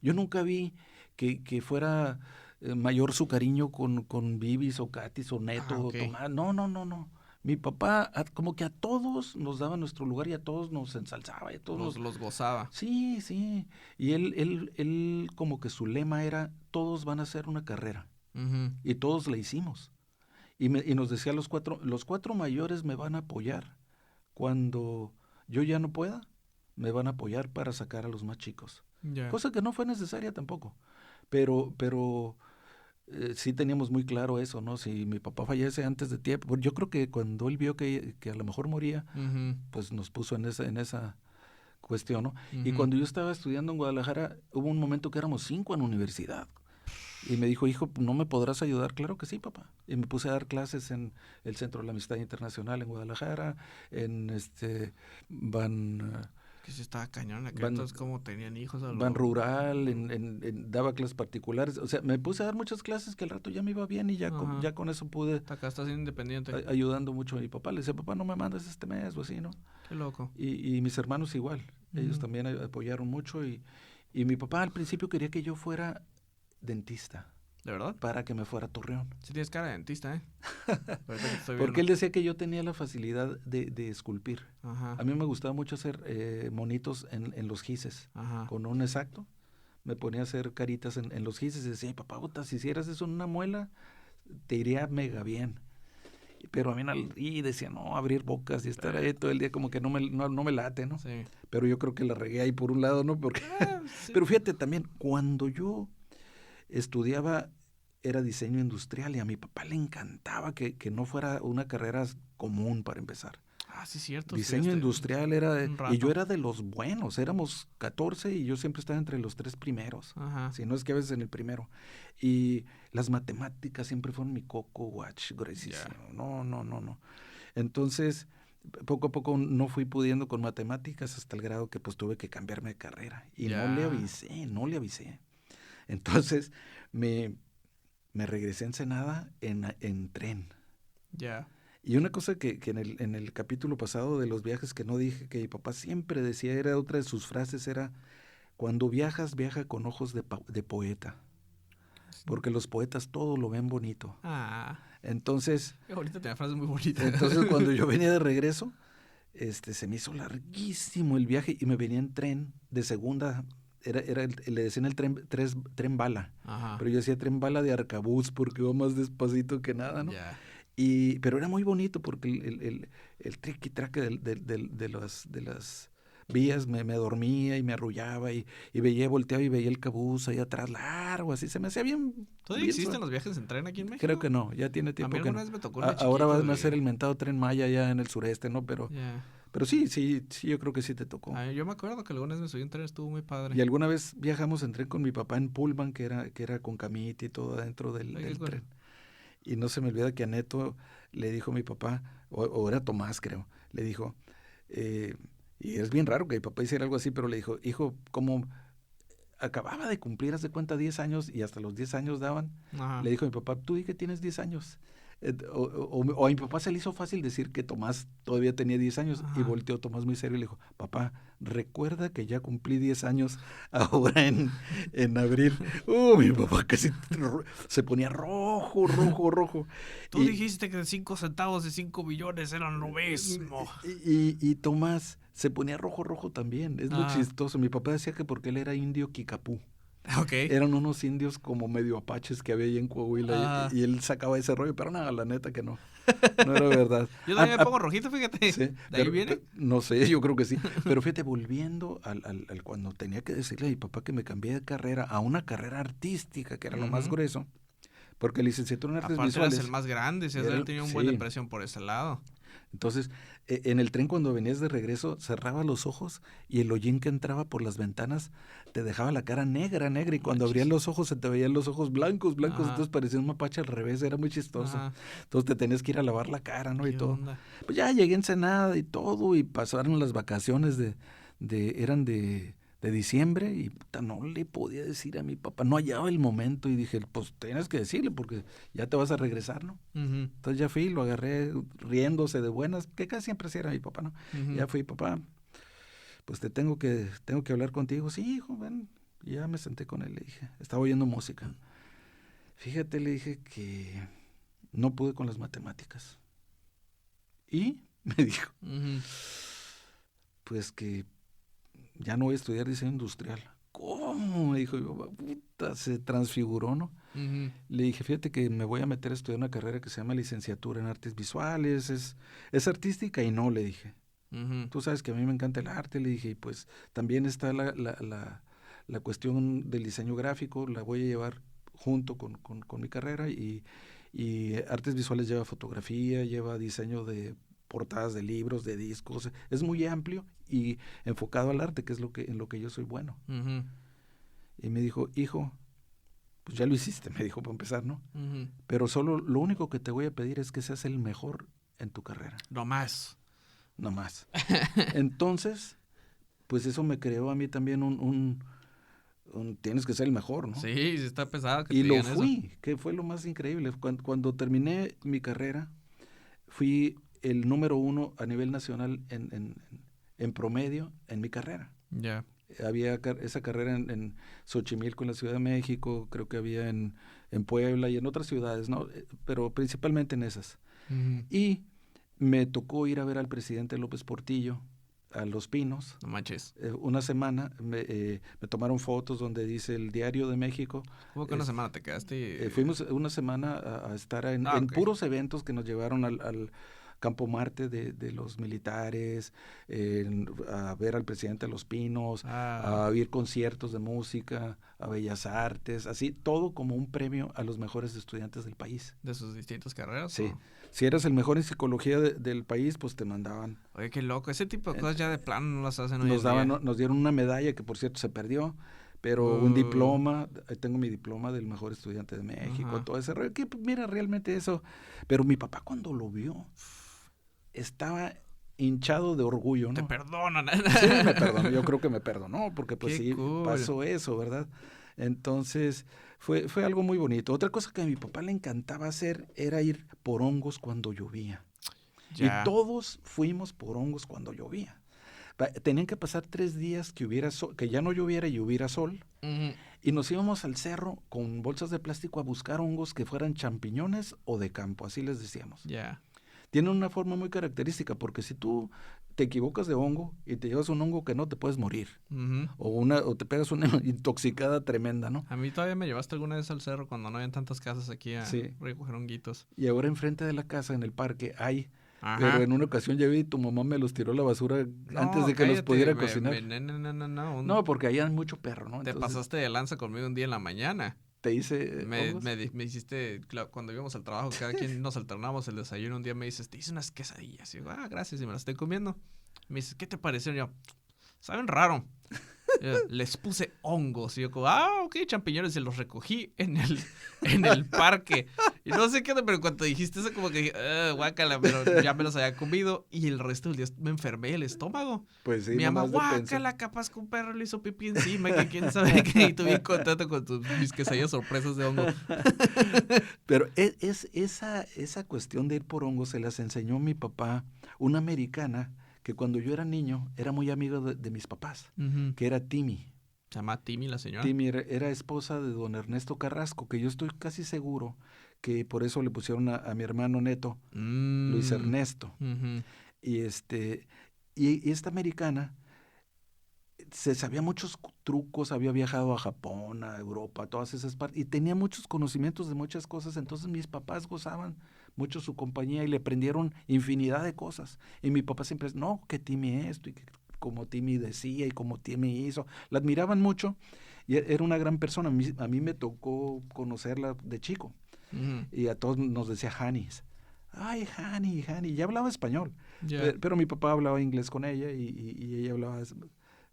Yo nunca vi que fuera mayor su cariño con Vivis o Katis o Neto Ah, o ok. Tomás. No, no, no, no. Mi papá como que a todos nos daba nuestro lugar y a todos nos ensalzaba y a todos nos... Los gozaba. Sí, sí. Y él como que su lema era, todos van a hacer una carrera. Ujú. Y todos la hicimos. Y nos decía los cuatro mayores me van a apoyar. Cuando yo ya no pueda, me van a apoyar para sacar a los más chicos. Ya. Cosa que no fue necesaria tampoco. Pero sí teníamos muy claro eso, ¿no? Si mi papá fallece antes de tiempo, yo creo que cuando él vio que a lo mejor moría, Ujú, pues nos puso en esa cuestión, ¿no? Y ujú. cuando yo estaba estudiando en Guadalajara, hubo un momento que éramos 5 en la universidad. Y me dijo, hijo, ¿no me podrás ayudar? Claro que sí, papá. Y me puse a dar clases en el Centro de la Amistad Internacional en Guadalajara, en Ban, Que sí estaba cañón. Aquel Ban, entonces como tenían hijos a Ban lo... Rural, daba clases particulares. O sea, me puse a dar muchas clases que al rato ya me iba bien y Ajá. ya con eso pude Acá estás siendo independiente. ayudando mucho a mi papá. Le decía, papá, no me mandes este mes o así, ¿no? Qué loco. Y mis hermanos igual. Ellos Ujú. también apoyaron mucho y mi papá al principio quería que yo fuera dentista ¿De verdad? para que me fuera a Torreón. Sí tienes cara de dentista, ¿eh? Ahorita que te estoy Porque viendo. él decía que yo tenía la facilidad de esculpir. Ajá. A mí me gustaba mucho hacer monitos en los gises. Ajá. Con un exacto, me ponía a hacer caritas en los gises y decía, papá, puta, si hicieras eso en una muela, te iría mega bien. Pero a mí y decía, no, abrir bocas y estar ahí todo el día como que no me late, ¿no? Sí. Pero yo creo que la regué ahí por un lado, ¿no? Porque Sí. pero fíjate también, cuando yo estudiaba era diseño industrial y a mi papá le encantaba que no fuera una carrera común para empezar. Ah, sí, cierto. Diseño industrial un y yo rato. era de los buenos, éramos 14 y yo siempre estaba entre los 3 primeros, Ajá. si no es que a veces en el primero. Y las matemáticas siempre fueron mi coco watch, gruesísimo. Ya. No, no, no, no. Entonces, poco a poco no fui pudiendo con matemáticas hasta el grado que pues tuve que cambiarme de carrera. Y Ya. no le avisé. Entonces, me regresé a Ensenada en tren. Ya. Y una cosa que en el capítulo pasado de los viajes que no dije, que mi papá siempre decía, era otra de sus frases, era, cuando viajas, viaja con ojos de poeta, porque los poetas todo lo ven bonito. Ah. Entonces, Qué bonita, tenía frases muy bonitas. cuando yo venía de regreso, se me hizo larguísimo el viaje y me venía en tren de segunda, le decían el tren bala, Ajá. pero yo decía tren bala de Arcabuz porque iba más despacito que nada, ¿no? Ya. Pero era muy bonito porque el triqui-traque de las vías me dormía y me arrullaba y volteaba y veía el cabús ahí atrás largo, así se me hacía bien. ¿Todavía bien existen los viajes en tren aquí en México? Creo que no, ya tiene A tiempo mí que alguna no. vez me tocó de Ahora chiquito. van a hacer el mentado Tren Maya ya en el sureste, ¿no? Pero Ya. sí, yo creo que sí te tocó. Yo me acuerdo que alguna vez me subí en tren, estuvo muy padre. Y alguna vez viajamos en tren con mi papá en Pullman, que era con camita y todo adentro Ay, qué del cool. tren. Y no se me olvida que a Neto le dijo a mi papá, o era Tomás, creo, le dijo, y es bien raro que mi papá hiciera algo así, pero le dijo, hijo, como acababa de cumplir, haz de cuenta, 10 años y hasta los 10 años daban, Ajá. le dijo a mi papá, tú di que tienes 10 años. O a mi papá se le hizo fácil decir que Tomás todavía tenía 10 años y Ajá. volteó Tomás muy serio y le dijo, papá, recuerda que ya cumplí 10 años ahora en abril. Mi papá casi se ponía rojo, rojo, rojo. Tú dijiste que 5 centavos de 5 millones eran lo mismo. Y Tomás se ponía rojo, rojo también. Es lo chistoso. Mi papá decía que porque él era indio Kikapú. Ok. Eran unos indios como medio apaches que había ahí en Coahuila y él sacaba ese rollo, pero nada, la neta que no era verdad. Yo también me pongo rojito, fíjate. Sí, ¿De ahí viene? No sé, yo creo que sí. Pero fíjate, volviendo al cuando tenía que decirle a mi papá que me cambié de carrera a una carrera artística, que era lo más grueso, porque licenciatura en artes Aparte visuales. eras el más grande, si has de haber tenido un buen de presión por ese lado. Entonces, en el tren cuando venías de regreso, cerrabas los ojos y el hollín que entraba por las ventanas te dejaba la cara negra, negra, y cuando abrías los ojos se te veían los ojos blancos, blancos, entonces parecía un mapache al revés, era muy chistoso. Entonces te tenías que ir a lavar la cara, ¿no? Y todo. Onda? Pues ya llegué a Ensenada y todo, y pasaron las vacaciones eran de diciembre, y puta, no le podía decir a mi papá, no hallaba el momento, y dije, pues tienes que decirle porque ya te vas a regresar, ¿no? Entonces ya fui, lo agarré riéndose de buenas, que casi siempre sí era mi papá, ¿no? Ya fui, papá, pues tengo que hablar contigo. Sí, hijo, ven. Y ya me senté con él, le dije, estaba oyendo música. Fíjate, le dije que no pude con las matemáticas. Y me dijo, pues que ya no voy a estudiar diseño industrial. ¿Cómo? Me dijo mi papá, puta, se transfiguró, ¿no? Le dije, fíjate que me voy a meter a estudiar una carrera que se llama licenciatura en artes visuales, es artística, y no, le dije. Tú sabes que a mí me encanta el arte, le dije, y pues también está la cuestión del diseño gráfico, la voy a llevar junto con mi carrera, y artes visuales lleva fotografía, lleva diseño de portadas de libros, de discos, es muy amplio y enfocado al arte, que es en lo que yo soy bueno. Y me dijo, hijo, pues ya lo hiciste, me dijo, para empezar, ¿no? Pero solo lo único que te voy a pedir es que seas el mejor en tu carrera. No más. Entonces, pues eso me creó a mí también un tienes que ser el mejor, ¿no? Sí, está pesado que y te lo digan fui, eso. que fue lo más increíble. Cuando terminé mi carrera, fui el número 1 a nivel nacional en promedio en mi carrera. Ya. Había esa carrera en Xochimilco, en la Ciudad de México, creo que había en Puebla y en otras ciudades, ¿no? Pero principalmente en esas. Y me tocó ir a ver al presidente López Portillo a Los Pinos. No manches. Una semana me tomaron fotos donde dice el Diario de México. ¿Cómo que una semana te quedaste? Fuimos una semana a estar en puros eventos que nos llevaron al Campo Marte de los militares, a ver al presidente de Los Pinos, a oír conciertos de música, a Bellas Artes, así, todo como un premio a los mejores estudiantes del país. ¿De sus distintas carreras? Sí. Si eras el mejor en psicología del país, pues te mandaban. Oye, qué loco. Ese tipo de cosas ya de plano no las hacen hoy en día. Nos dieron una medalla que, por cierto, se perdió, pero un diploma. Tengo mi diploma del mejor estudiante de México, todo ese rollo. Que, mira, realmente eso. Pero mi papá cuando lo vio, estaba hinchado de orgullo, ¿no? Te perdonan. Sí, me perdonó. Yo creo que me perdonó, porque pues qué sí, cool. pasó eso, ¿verdad? Entonces, fue algo muy bonito. Otra cosa que a mi papá le encantaba hacer era ir por hongos cuando llovía. Ya. Y todos fuimos por hongos cuando llovía. Tenían que pasar 3 días que ya no lloviera y hubiera sol. Y nos íbamos al cerro con bolsas de plástico a buscar hongos que fueran champiñones o de campo, así les decíamos. Ya. Tienen una forma muy característica, porque si tú te equivocas de hongo y te llevas un hongo que no, te puedes morir. O te pegas una intoxicada tremenda, ¿no? A mí todavía me llevaste alguna vez al cerro cuando no habían tantas casas aquí a recoger honguitos. Y ahora enfrente de la casa, en el parque, hay... Pero en una ocasión llevé y tu mamá me los tiró a la basura antes de que los pudiera cocinar. No, porque ahí hay mucho perro, ¿no? Entonces, te pasaste de lanza conmigo un día en la mañana. Te hice me hiciste, cuando íbamos al trabajo, cada quien nos alternamos el desayuno. Un día me dices, te hice unas quesadillas. Y yo, gracias, y me las estoy comiendo. Me dices, ¿qué te parecieron? Y yo, saben raro. Les puse hongos. Y yo como, ok, champiñones, se los recogí en el parque. Y no sé qué, pero cuando dijiste eso como que, guácala, pero ya me los había comido. Y el resto del día me enfermé el estómago. Pues sí, Mi mamá, nomás de pensar. guácala, capaz que un perro le hizo pipí encima, que quién sabe qué. Y tú bien contento con mis quesadillas sorpresas de hongo. Pero esa cuestión de ir por hongos se las enseñó mi papá, una americana que cuando yo era niño era muy amigo de mis papás, Ujú. que era Timmy. Se llama Timmy la señora. Timmy era esposa de don Ernesto Carrasco, que yo estoy casi seguro que por eso le pusieron a mi hermano Neto, Luis Ernesto. Ujú. Y y esta americana se sabía muchos trucos, había viajado a Japón, a Europa, a todas esas partes, y tenía muchos conocimientos de muchas cosas, entonces mis papás gozaban mucho su compañía y le aprendieron infinidad de cosas. Y mi papá siempre, no, que Timmy esto, y que como Timmy decía, y como Timmy hizo, la admiraban mucho, y era una gran persona. A mí me tocó conocerla de chico, Ujú. y a todos nos decía Hanis. Ay, Hani, Hani, ya hablaba español, Ya. pero mi papá hablaba inglés con ella y ella hablaba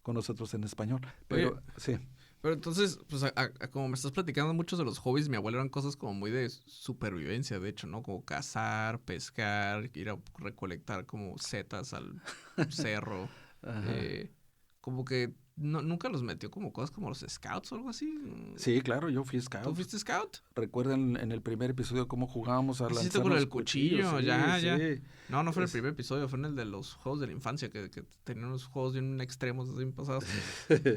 con nosotros en español. Pero Oye, sí, pero entonces, pues como me estás platicando, muchos de los hobbies de mi abuelo eran cosas como muy de supervivencia, de hecho, ¿no? Como cazar, pescar, ir a recolectar como setas al cerro. ajá. eh, Como que nunca los metió como cosas como los scouts o algo así. Sí, claro, yo fui ¿Tú scout. fuiste scout? ¿Recuerdan en el primer episodio cómo jugábamos a Ah, sí, cierto, con lanzarnos el cuchillos? cuchillo, Sí, ya, ya. sí. No fue el Es- primer episodio, fue en el de los juegos de la infancia, que tenían unos juegos bien extremos, bien pasados.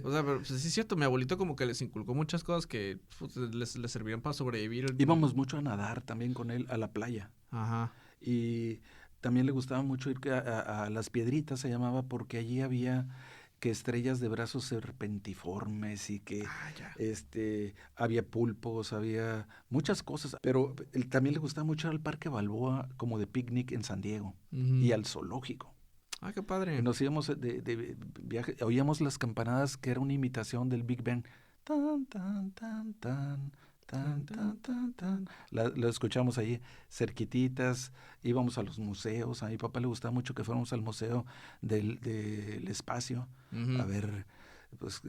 O sea, pero pues, sí es cierto, mi abuelito como que les inculcó muchas cosas que pues, les servían para sobrevivir. Íbamos mucho a nadar también con él a la playa. Ajá. Y también le gustaba mucho ir a las piedritas, se llamaba, porque allí había que estrellas de brazos serpentiformes y que Ah, ya. había pulpos, había muchas cosas. Pero él también le gustaba mucho ir al Parque Balboa como de picnic en San Diego y Ujú. al zoológico. Ah, qué padre. Nos íbamos de viaje, oíamos las campanadas que era una imitación del Big Bang. Tan, tan, tan, tan, Tan, tan, tan, tan, tan, tan, tan. tan. La escuchamos ahí cerquititas, íbamos a los museos. A mi papá le gustaba mucho que fuéramos al museo del espacio a Ujú. ver pues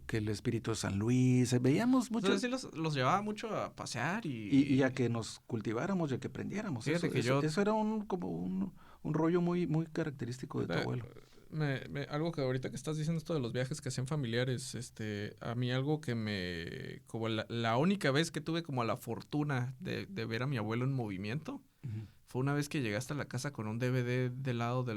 que el espíritu de San Luis. Veíamos mucho Entonces sí los llevaba mucho a pasear y a que nos cultiváramos y a que aprendiéramos. fíjate Eso, que eso, yo eso era como un rollo muy, muy característico de tu Me- abuelo. algo que ahorita que estás diciendo esto de los viajes que hacían familiares, a mí algo que como la única vez que tuve como la fortuna de ver a mi abuelo en movimiento, Ujú. fue una vez que llegaste a la casa con un DVD del lado de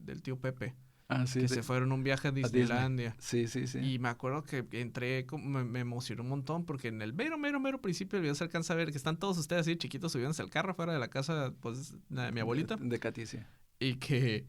del tío Pepe, Ah, sí, que se fueron a un viaje a a Disney. Disneylandia. Sí, sí, sí. Y me acuerdo que entré, me emocionó un montón porque en el mero principio del video se alcanza a ver que están todos ustedes así chiquitos subiéndose al carro fuera de la casa, pues, de mi abuelita. De Caticia. Y que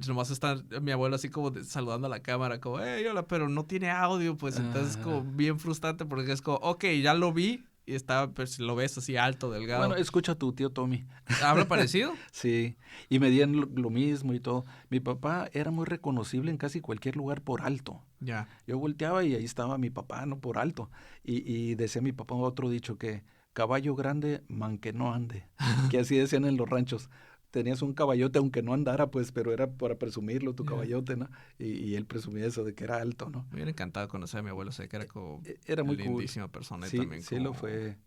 nomás está mi abuelo así como saludando a la cámara, como, hola, pero no tiene audio, pues entonces como Ah, bien frustrante porque es como, ok, ya lo vi y está, pues lo ves así alto, bueno, delgado. escucha a tu tío Tommy. ¿Habla parecido? Sí, y medían lo mismo y todo. Mi papá era muy reconocible en casi cualquier lugar por alto. Ya. Yo volteaba y ahí estaba mi papá, no por alto. Y decía mi papá otro dicho que caballo grande, man que no ande. Que así decían en los ranchos. Tenías un caballote aunque no andara, pues, pero era para presumirlo tu Ya. caballote, ¿no? Y él presumía eso de que era alto, ¿no? Me hubiera encantado conocer a mi abuelo, sé que era como Era muy cool. lindísima persona y Sí, también sí lo como... fue.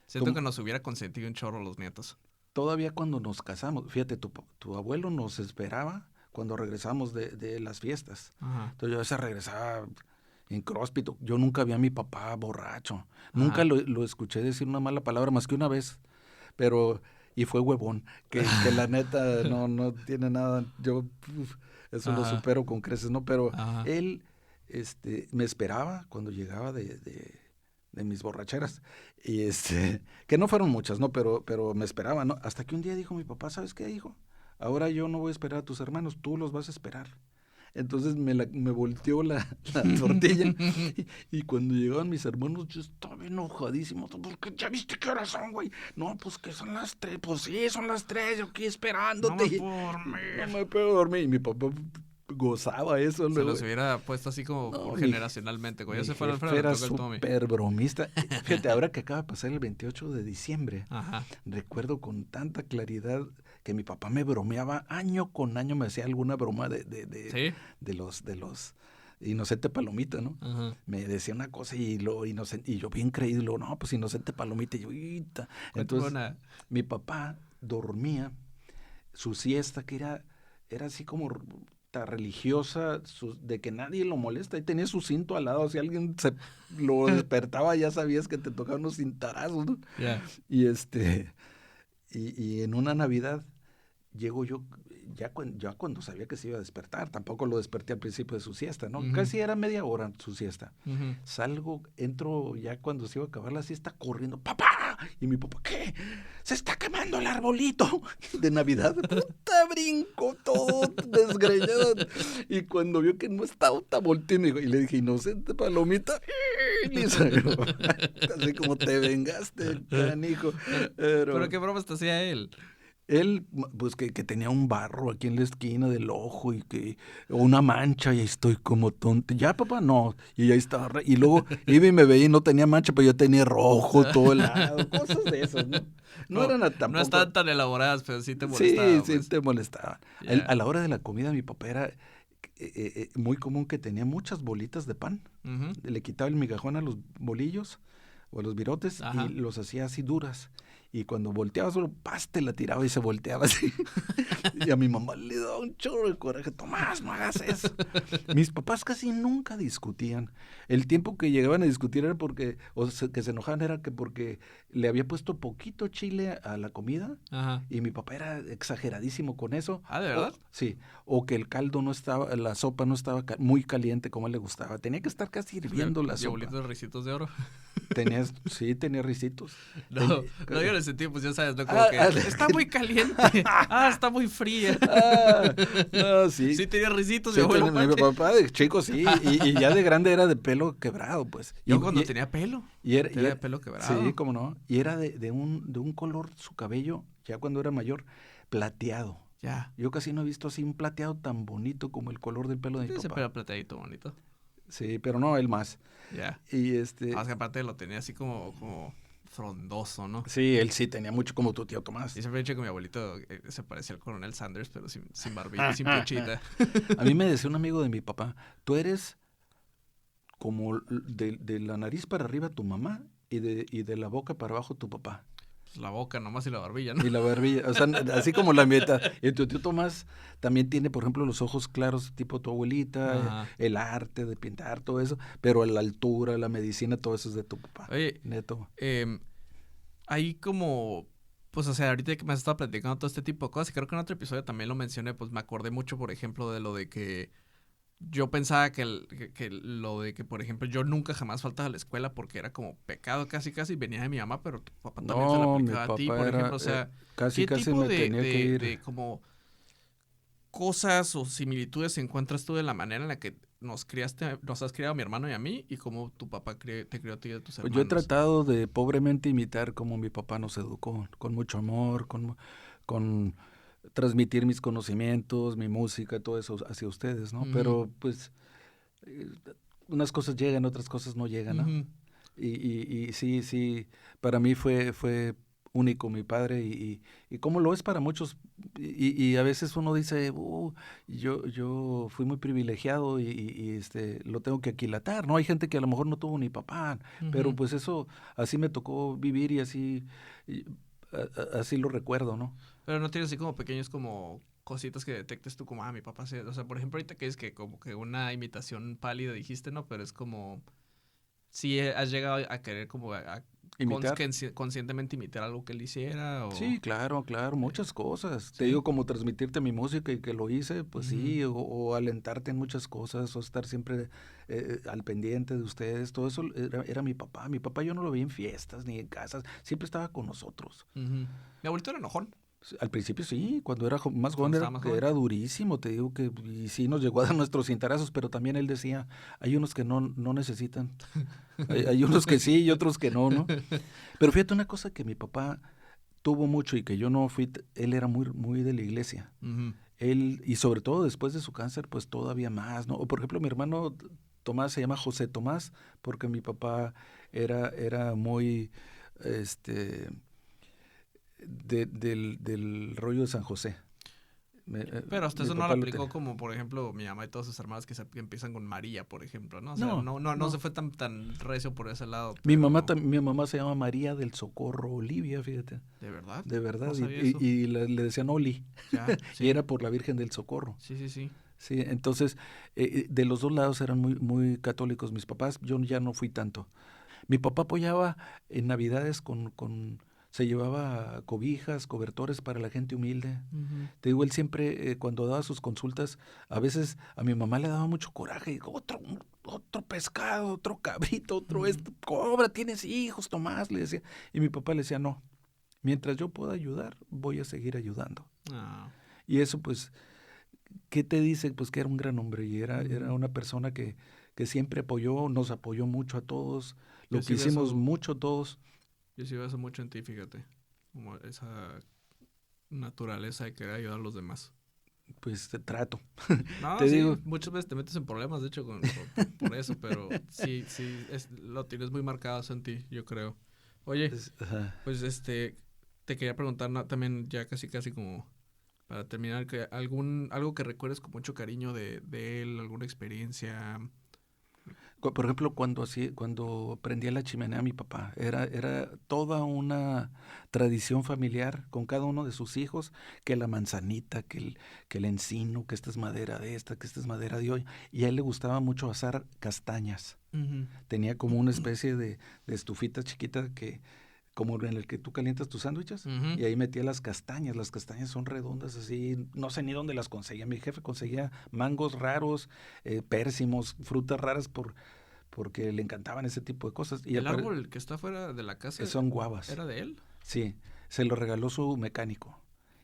Siento Tom- que nos hubiera consentido un chorro los nietos. Todavía cuando nos casamos, fíjate, tu abuelo nos esperaba cuando regresamos de las fiestas. Ajá. Entonces yo a veces regresaba incróspito. Yo nunca vi a mi papá borracho. Nunca Ajá. lo escuché decir una mala palabra más que una vez. Pero, y fue huevón, que la neta no tiene nada. Yo eso lo Ajá. supero con creces, ¿no? Pero Ajá. él me esperaba cuando llegaba de mis borracheras. Y que no fueron muchas, ¿no? Pero me esperaba, ¿no? Hasta que un día dijo mi papá, ¿sabes qué, hijo? Ahora yo no voy a esperar a tus hermanos, tú los vas a esperar. Entonces me volteó la tortilla y cuando llegaban mis hermanos yo estaba enojadísimo. Porque ya viste qué horas son, güey. No, pues que son las 3. Pues sí, son las 3. Yo aquí No me esperándote. puedo No dormir. me puedo dormir. Y mi papá gozaba eso Se luego. los hubiera puesto así como No, por generacionalmente. Cuando mi ya se fuera Alfredo, jefe le era toca el Tommy. súper bromista. Fíjate, ahora que acaba de pasar el 28 de diciembre, Ajá. recuerdo con tanta claridad que mi papá me bromeaba año con año, me hacía alguna broma ¿Sí? de los Inocente Palomita, ¿no? Ajá. Me decía una cosa y lo inocente, y yo bien creído, no, pues Inocente Palomita, y yo, "Ita". Cuéntame Entonces, una. mi papá dormía su siesta, que era así como religiosa, de que nadie lo molesta, y tenía su cinto al lado, si alguien lo despertaba ya sabías que te tocaban unos cintarazos, ¿no? Ya. Y y en una Navidad llego yo, ya cuando sabía que se iba a despertar, tampoco lo desperté al principio de su siesta, ¿no? Ujú. Casi era media hora su siesta. Ujú. Salgo, entro ya cuando se iba a acabar la siesta corriendo, ¡papá! Y mi papá, ¿qué? Se está quemando el arbolito de Navidad. Puta, brinco todo desgreñado. Y cuando vio que no estaba, volteé y le dije, Inocente Palomita. Y le salió. Así como te vengaste, canijo. Pero qué bromas te hacía él. Él, pues que tenía un barro aquí en la esquina del ojo y que una mancha y ahí estoy como tonto. Ya, papá, no. Y ahí estaba. Y luego iba y me veía y no tenía mancha, pero yo tenía rojo todo el lado. Cosas de esas, ¿no? No eran tampoco. No estaban tan elaboradas, pero sí te Sí, molestaban, sí pues. te molestaba. Ya. A la hora de la comida, mi papá era muy común que tenía muchas bolitas de pan. Ujú. Le quitaba el migajón a los bolillos o a los virotes Ajá. y los hacía así duras. Y cuando volteaba solo, te la tiraba y se volteaba así. Y a mi mamá le daba un chorro de coraje. Tomás, no hagas eso. Mis papás casi nunca discutían. El tiempo que llegaban a discutir era porque, que se enojaban era que porque le había puesto poquito chile a la comida. Ajá. Y mi papá era exageradísimo con eso. Ah, ¿de verdad? Sí, o que el caldo no estaba, la sopa no estaba muy caliente como a él le gustaba. Tenía que estar casi hirviendo la sopa. Diablito de risitos de oro. Sí, tenía risitos. No, no, yo en ese tiempo, pues ya sabes, ¿no? Como Ah, que ah, está muy caliente. Ah, está muy fría. No, sí. Sí tenía risitos, Sí, mi abuelo. mi papá de chico sí, y ya de grande era de pelo quebrado, pues. Yo cuando tenía pelo. Tenía pelo quebrado. Sí, cómo no. Y era de un color su cabello, ya cuando era mayor, plateado. Ya. Yo casi no he visto así un plateado tan bonito como el color del pelo de mi Ese papá. pelo plateadito bonito. Sí, pero no, él más. Ya. Y Más que aparte lo tenía así como frondoso, ¿no? Sí, él sí tenía mucho como tu tío Tomás. Y siempre he dicho que mi abuelito se parecía al coronel Sanders, pero sin barbilla, sin puchita. A mí me decía un amigo de mi papá, tú eres como de la nariz para arriba tu mamá y de la boca para abajo tu papá. Pues la boca nomás y la barbilla, ¿no? Y la barbilla, o sea, así como la meta. Y tu tío Tomás también tiene, por ejemplo, los ojos claros tipo tu abuelita, el arte de pintar, todo eso, pero la altura, la medicina, todo eso es de tu papá. Oye, neto. Ahí como, pues o sea, ahorita que me has estado platicando todo este tipo de cosas, y creo que en otro episodio también lo mencioné, pues me acordé mucho, por ejemplo, de lo de que yo pensaba que lo de que, por ejemplo, yo nunca jamás faltaba a la escuela porque era como pecado casi, venía de mi mamá, pero tu papá también te lo aplicaba a ti, por ejemplo, o sea, casi ¿qué tipo me tenía que ir. de como cosas o similitudes encuentras tú de la manera en la que nos has criado a mi hermano y a mí y cómo tu papá te crió a ti y a tus hermanos? Pues yo he tratado de pobremente imitar cómo mi papá nos educó, con mucho amor, con transmitir mis conocimientos, mi música, todo eso hacia ustedes, ¿no? Uh-huh. Pero pues unas cosas llegan, otras cosas no llegan, ¿no? Uh-huh. Y sí, para mí fue único mi padre y como lo es para muchos. Y a veces uno dice, yo fui muy privilegiado y lo tengo que aquilatar, ¿no? Hay gente que a lo mejor no tuvo ni papá, pero pues eso, así me tocó vivir y así lo recuerdo, ¿no? Pero no tienes así como pequeños como cositas que detectes tú como, mi papá se... O sea, por ejemplo, ahorita que es que como que una imitación pálida dijiste, ¿no? Pero es como... Sí has llegado a querer como conscientemente imitar algo que él hiciera. ¿O? Sí, claro, muchas cosas. ¿Sí? Te digo, como transmitirte mi música y que lo hice, pues sí, o alentarte en muchas cosas, o estar siempre al pendiente de ustedes. Todo eso era mi papá. Mi papá yo no lo vi en fiestas ni en casas, siempre estaba con nosotros. Mi abuelito era enojón. Al principio sí, cuando era más joven era durísimo, te digo que y sí nos llegó a dar nuestros cintarazos, pero también él decía, hay unos que no necesitan, hay unos que sí y otros que no. Pero fíjate una cosa que mi papá tuvo mucho y que yo no fui, él era muy, muy de la iglesia. Él, y sobre todo después de su cáncer, pues todavía más, ¿no? O por ejemplo, mi hermano Tomás se llama José Tomás, porque mi papá era muy, del rollo de San José. Pero hasta Mi eso no lo papá lo aplicó tenía. como, por ejemplo, mi mamá y todas sus hermanas que empiezan con María, por ejemplo, ¿no? O sea, No, no se no. fue tan recio por ese lado, Mi mamá, pero... mi mamá se llama María del Socorro Olivia, fíjate, ¿De verdad? de No verdad, sabía eso. y le decían Oli, Ya, y sí. era por la Virgen del Socorro. Sí, sí, sí. Sí, entonces, de los dos lados eran muy, muy católicos mis papás, yo ya no fui tanto. Mi papá apoyaba en Navidades se llevaba cobijas, cobertores para la gente humilde. Ujú. Te digo, él siempre, cuando daba sus consultas, a veces a mi mamá le daba mucho coraje. Digo, otro pescado, otro cabrito, otro Ujú. esto. Cobra, tienes hijos, Tomás, le decía. Y mi papá le decía, no, mientras yo pueda ayudar, voy a seguir ayudando. Ah. Y eso, pues, ¿qué te dice? Pues que era un gran hombre y era Ujú. una persona que siempre apoyó, nos apoyó mucho a todos, Yo lo sí que veo hicimos eso, mucho todos, yo sí veo eso mucho en ti, fíjate. Como esa naturaleza de querer ayudar a los demás. pues te trato. No, Te sí, digo, muchas veces te metes en problemas, de hecho, por eso, pero sí, sí, lo tienes muy marcado eso en ti, yo creo. Oye, ajá. pues te quería preguntar también ya casi casi como para terminar, que algo que recuerdes con mucho cariño de él, alguna experiencia. Por ejemplo, cuando prendía la chimenea mi papá, era toda una tradición familiar con cada uno de sus hijos, que la manzanita, que el encino, que esta es madera de esta, que esta es madera de hoy, y a él le gustaba mucho asar castañas. Ujú. Tenía como una especie de estufita chiquita como en el que tú calientas tus sándwiches, Ujú. y ahí metía las castañas son redondas así, no sé ni dónde las conseguía, mi jefe conseguía mangos raros, pérsimos, frutas raras porque le encantaban ese tipo de cosas, y El árbol que está fuera de la casa son guavas, era de él. sí, se lo regaló su mecánico,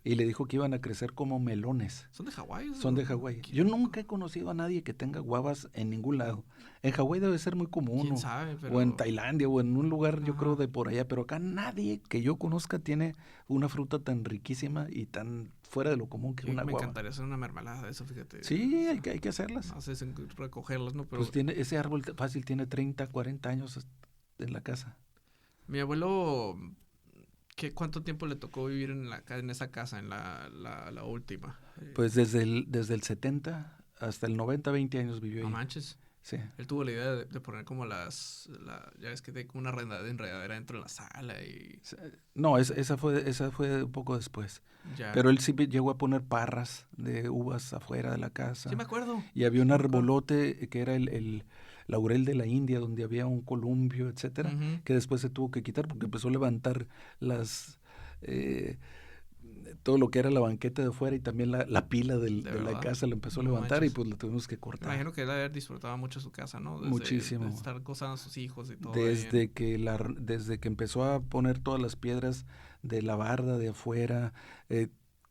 y le dijo que iban a crecer como melones. Son de Hawái, Son de Hawái. qué Yo loco. nunca he conocido a nadie que tenga guavas en ningún lado. En Hawái debe ser muy común, Quién sabe, o en pero Tailandia, o en un lugar, yo creo, ajá. de por allá, pero acá nadie que yo conozca tiene una fruta tan riquísima y tan fuera de lo común que una Me guava. encantaría hacer una mermelada de eso, fíjate. Sí, hay que hacerlas. No sé si recogerlas, ¿no? Pues Pero ese árbol fácil tiene 30, 40 años en la casa. mi abuelo, ¿cuánto tiempo le tocó vivir en esa casa, en la última? Pues desde el 70 hasta el 90, 20 años vivió No ahí. manches. Sí. Él tuvo la idea de poner como ya ves que hay como una enredadera dentro de la sala y No, esa fue un poco después. ya. Pero él sí llegó a poner parras de uvas afuera de la Sí me casa. acuerdo, Y había sí un me acuerdo. arbolote que era el laurel de la India, donde había un columpio, etcétera, Ujú. que después se tuvo que quitar porque empezó a levantar las eh, todo lo que era la banqueta de afuera y también la pila De de la verdad, casa la empezó a no levantar y manches. pues la tuvimos que Me imagino cortar. que él haber disfrutaba mucho su casa, ¿no? De Muchísimo. estar gozando a sus hijos y todo ahí. Desde que empezó a poner todas las piedras de la barda de afuera, eh,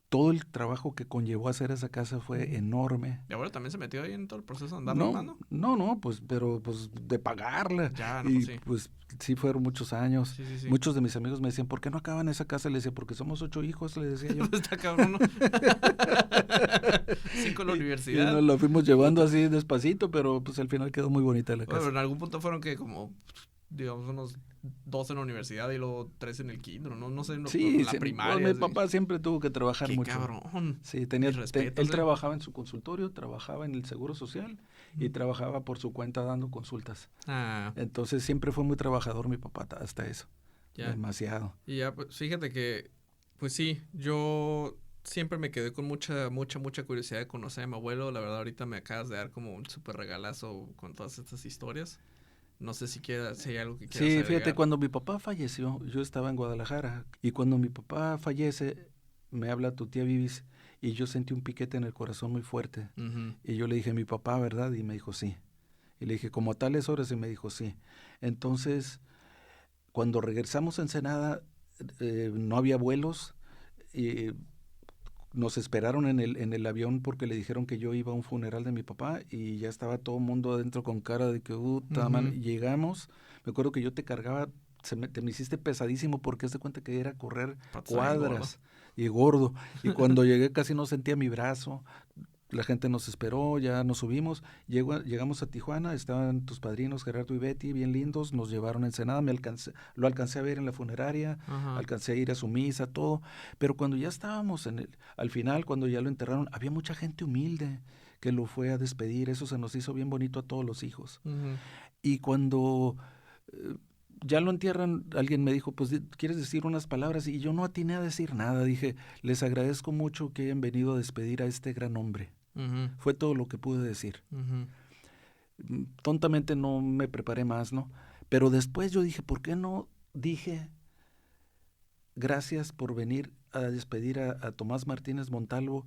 todo el trabajo que conllevó hacer esa casa fue Ujú. enorme. Y abuelo también se metió ahí en todo el proceso de andarla No, armando. no, pues, pero pues de pagarla. Ya, no, pues Y sí. pues sí fueron muchos años. Sí, sí, sí. Muchos de mis amigos me decían, ¿por qué no acaban esa casa? Le decía, porque somos 8 hijos, le decía yo. Está cabrón, ¿no? 5 en la Y universidad. nos la fuimos llevando Puta. así despacito, pero pues al final quedó muy bonita la Bueno, casa. en algún punto fueron que como, digamos, unos 2 en la universidad y luego 3 en el kinder, ¿no? No sé, Sí, en la pues, primaria, mi así. papá siempre tuvo que trabajar Qué mucho. cabrón. Sí, Mis respetos, él trabajaba en su consultorio, trabajaba en el Seguro Social y trabajaba por su cuenta dando consultas. Ah, Entonces siempre fue muy trabajador mi papá hasta eso. ya. Demasiado. Y ya, pues fíjate que, pues sí, yo siempre me quedé con mucha curiosidad de conocer a mi abuelo. La verdad, ahorita me acabas de dar como un súper regalazo con todas estas historias. No sé si hay algo que quieras Sí, fíjate, agregar. cuando mi papá falleció, yo estaba en Guadalajara y cuando mi papá fallece, me habla tu tía Vivis y yo sentí un piquete en el corazón muy fuerte. Ujú. Y yo le dije, mi papá, ¿verdad? Y me dijo, sí. Y le dije, como a tales horas, y me dijo, sí. Entonces, cuando regresamos a Ensenada, no había vuelos y nos esperaron en el avión porque le dijeron que yo iba a un funeral de mi papá y ya estaba todo el mundo adentro con cara de que, man, Ujú. llegamos, me acuerdo que yo te cargaba, te me hiciste pesadísimo porque haz de cuenta que era correr Pato está bien gordo. cuadras y gordo, y cuando llegué casi no sentía mi brazo, la gente nos esperó, ya nos subimos, llegamos a Tijuana, estaban tus padrinos Gerardo y Betty, bien lindos, nos llevaron a Ensenada, lo alcancé a ver en la funeraria, Ajá. alcancé a ir a su misa, todo, pero cuando ya estábamos al final, cuando ya lo enterraron, había mucha gente humilde que lo fue a despedir, eso se nos hizo bien bonito a todos los hijos. Ujú. Y cuando ya lo entierran, alguien me dijo, pues, ¿quieres decir unas palabras? Y yo no atiné a decir nada, dije, les agradezco mucho que hayan venido a despedir a este gran hombre. Ujú. Fue todo lo que pude decir. Ujú. Tontamente no me preparé más, ¿no? Pero después yo dije, ¿por qué no dije gracias por venir a despedir a Tomás Martínez Montalvo?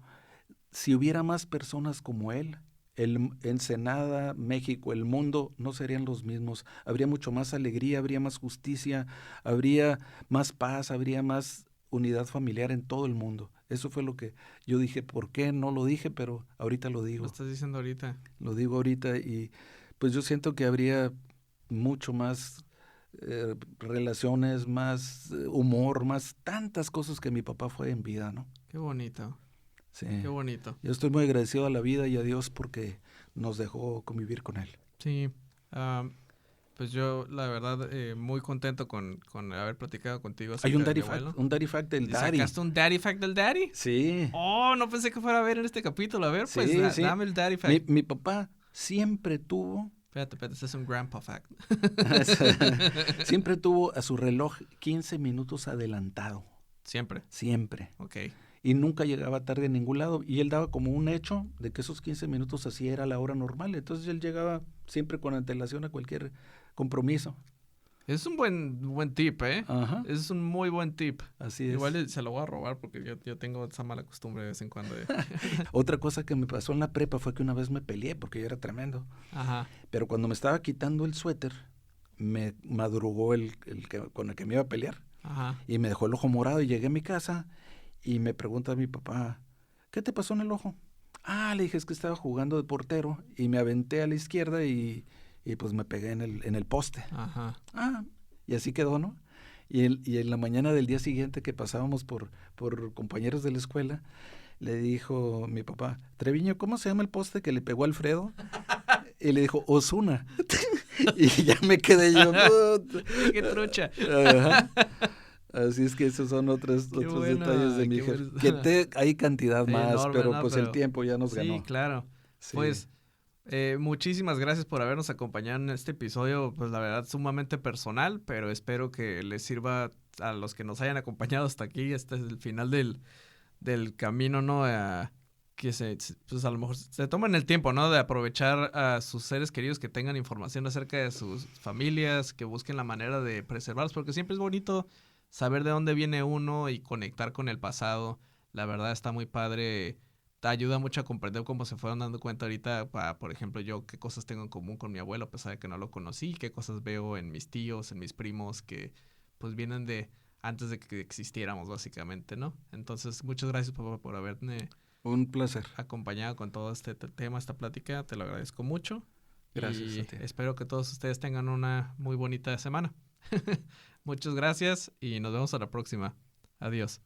Si hubiera más personas como él, Ensenada, México, el mundo no serían los mismos. Habría mucho más alegría, habría más justicia, habría más paz, habría más unidad familiar en todo el mundo. Eso fue lo que yo dije. ¿Por qué no lo dije? Pero ahorita lo Lo digo. estás diciendo ahorita. Lo digo ahorita y pues yo siento que habría mucho más relaciones, más humor, más tantas cosas que mi papá fue en vida, ¿no? Qué bonito. Sí. Qué bonito. Yo estoy muy agradecido a la vida y a Dios porque nos dejó convivir con él. Sí. Pues yo, la verdad, muy contento con haber platicado contigo Hay acerca de mi abuelo. un daddy fact del ¿Y daddy. ¿Sacaste un daddy fact del daddy? Sí. Oh, no pensé que fuera a ver en este capítulo. A ver, pues Sí, sí. dame el daddy fact. Mi papá siempre tuvo... Espérate, este es un grandpa fact. siempre tuvo a su reloj 15 minutos adelantado. Siempre. Siempre. Ok. Y nunca llegaba tarde a ningún lado. Y él daba como un hecho de que esos 15 minutos así era la hora normal. Entonces él llegaba siempre con antelación a cualquier compromiso. Es un buen tip, ¿eh? Ajá. Es un muy buen tip. Así es. Igual se lo voy a robar porque yo tengo esa mala costumbre de vez en cuando. Otra cosa que me pasó en la prepa fue que una vez me peleé porque yo era tremendo. Ajá. Pero cuando me estaba quitando el suéter, me madrugó con el que me iba a pelear. Ajá. Y me dejó el ojo morado y llegué a mi casa y me pregunta mi papá, ¿qué te pasó en el ojo? Ah, le dije, es que estaba jugando de portero y me aventé a la izquierda y pues me pegué en el poste. Ajá. Ah, y así quedó, ¿no? Y en la mañana del día siguiente que pasábamos por compañeros de la escuela, le dijo mi papá, Treviño, ¿cómo se llama el poste que le pegó a Alfredo? Y le dijo, Osuna. Y ya me quedé yo. ¡Qué trucha! Ajá. Así es que esos son otros detalles de mi hija. Hay cantidad más, enorme, pero ¿no? pues el tiempo ya nos ganó. Sí, claro. Sí. Pues muchísimas gracias por habernos acompañado en este episodio, pues la verdad sumamente personal, pero espero que les sirva a los que nos hayan acompañado hasta aquí. Este es el final del camino, ¿no? Que pues a lo mejor se tomen el tiempo, ¿no? De aprovechar a sus seres queridos que tengan información acerca de sus familias, que busquen la manera de preservarlos, porque siempre es bonito saber de dónde viene uno y conectar con el pasado. La verdad está muy padre. Te ayuda mucho a comprender cómo se fueron dando cuenta ahorita, por ejemplo, yo qué cosas tengo en común con mi abuelo, a pesar de que no lo conocí, qué cosas veo en mis tíos, en mis primos, que pues vienen de antes de que existiéramos, básicamente, ¿no? Entonces, muchas gracias, papá, por haberme un placer acompañado con todo este tema, esta plática. Te lo agradezco mucho. Gracias y a ti. Espero que todos ustedes tengan una muy bonita semana. Muchas gracias y nos vemos a la próxima. Adiós.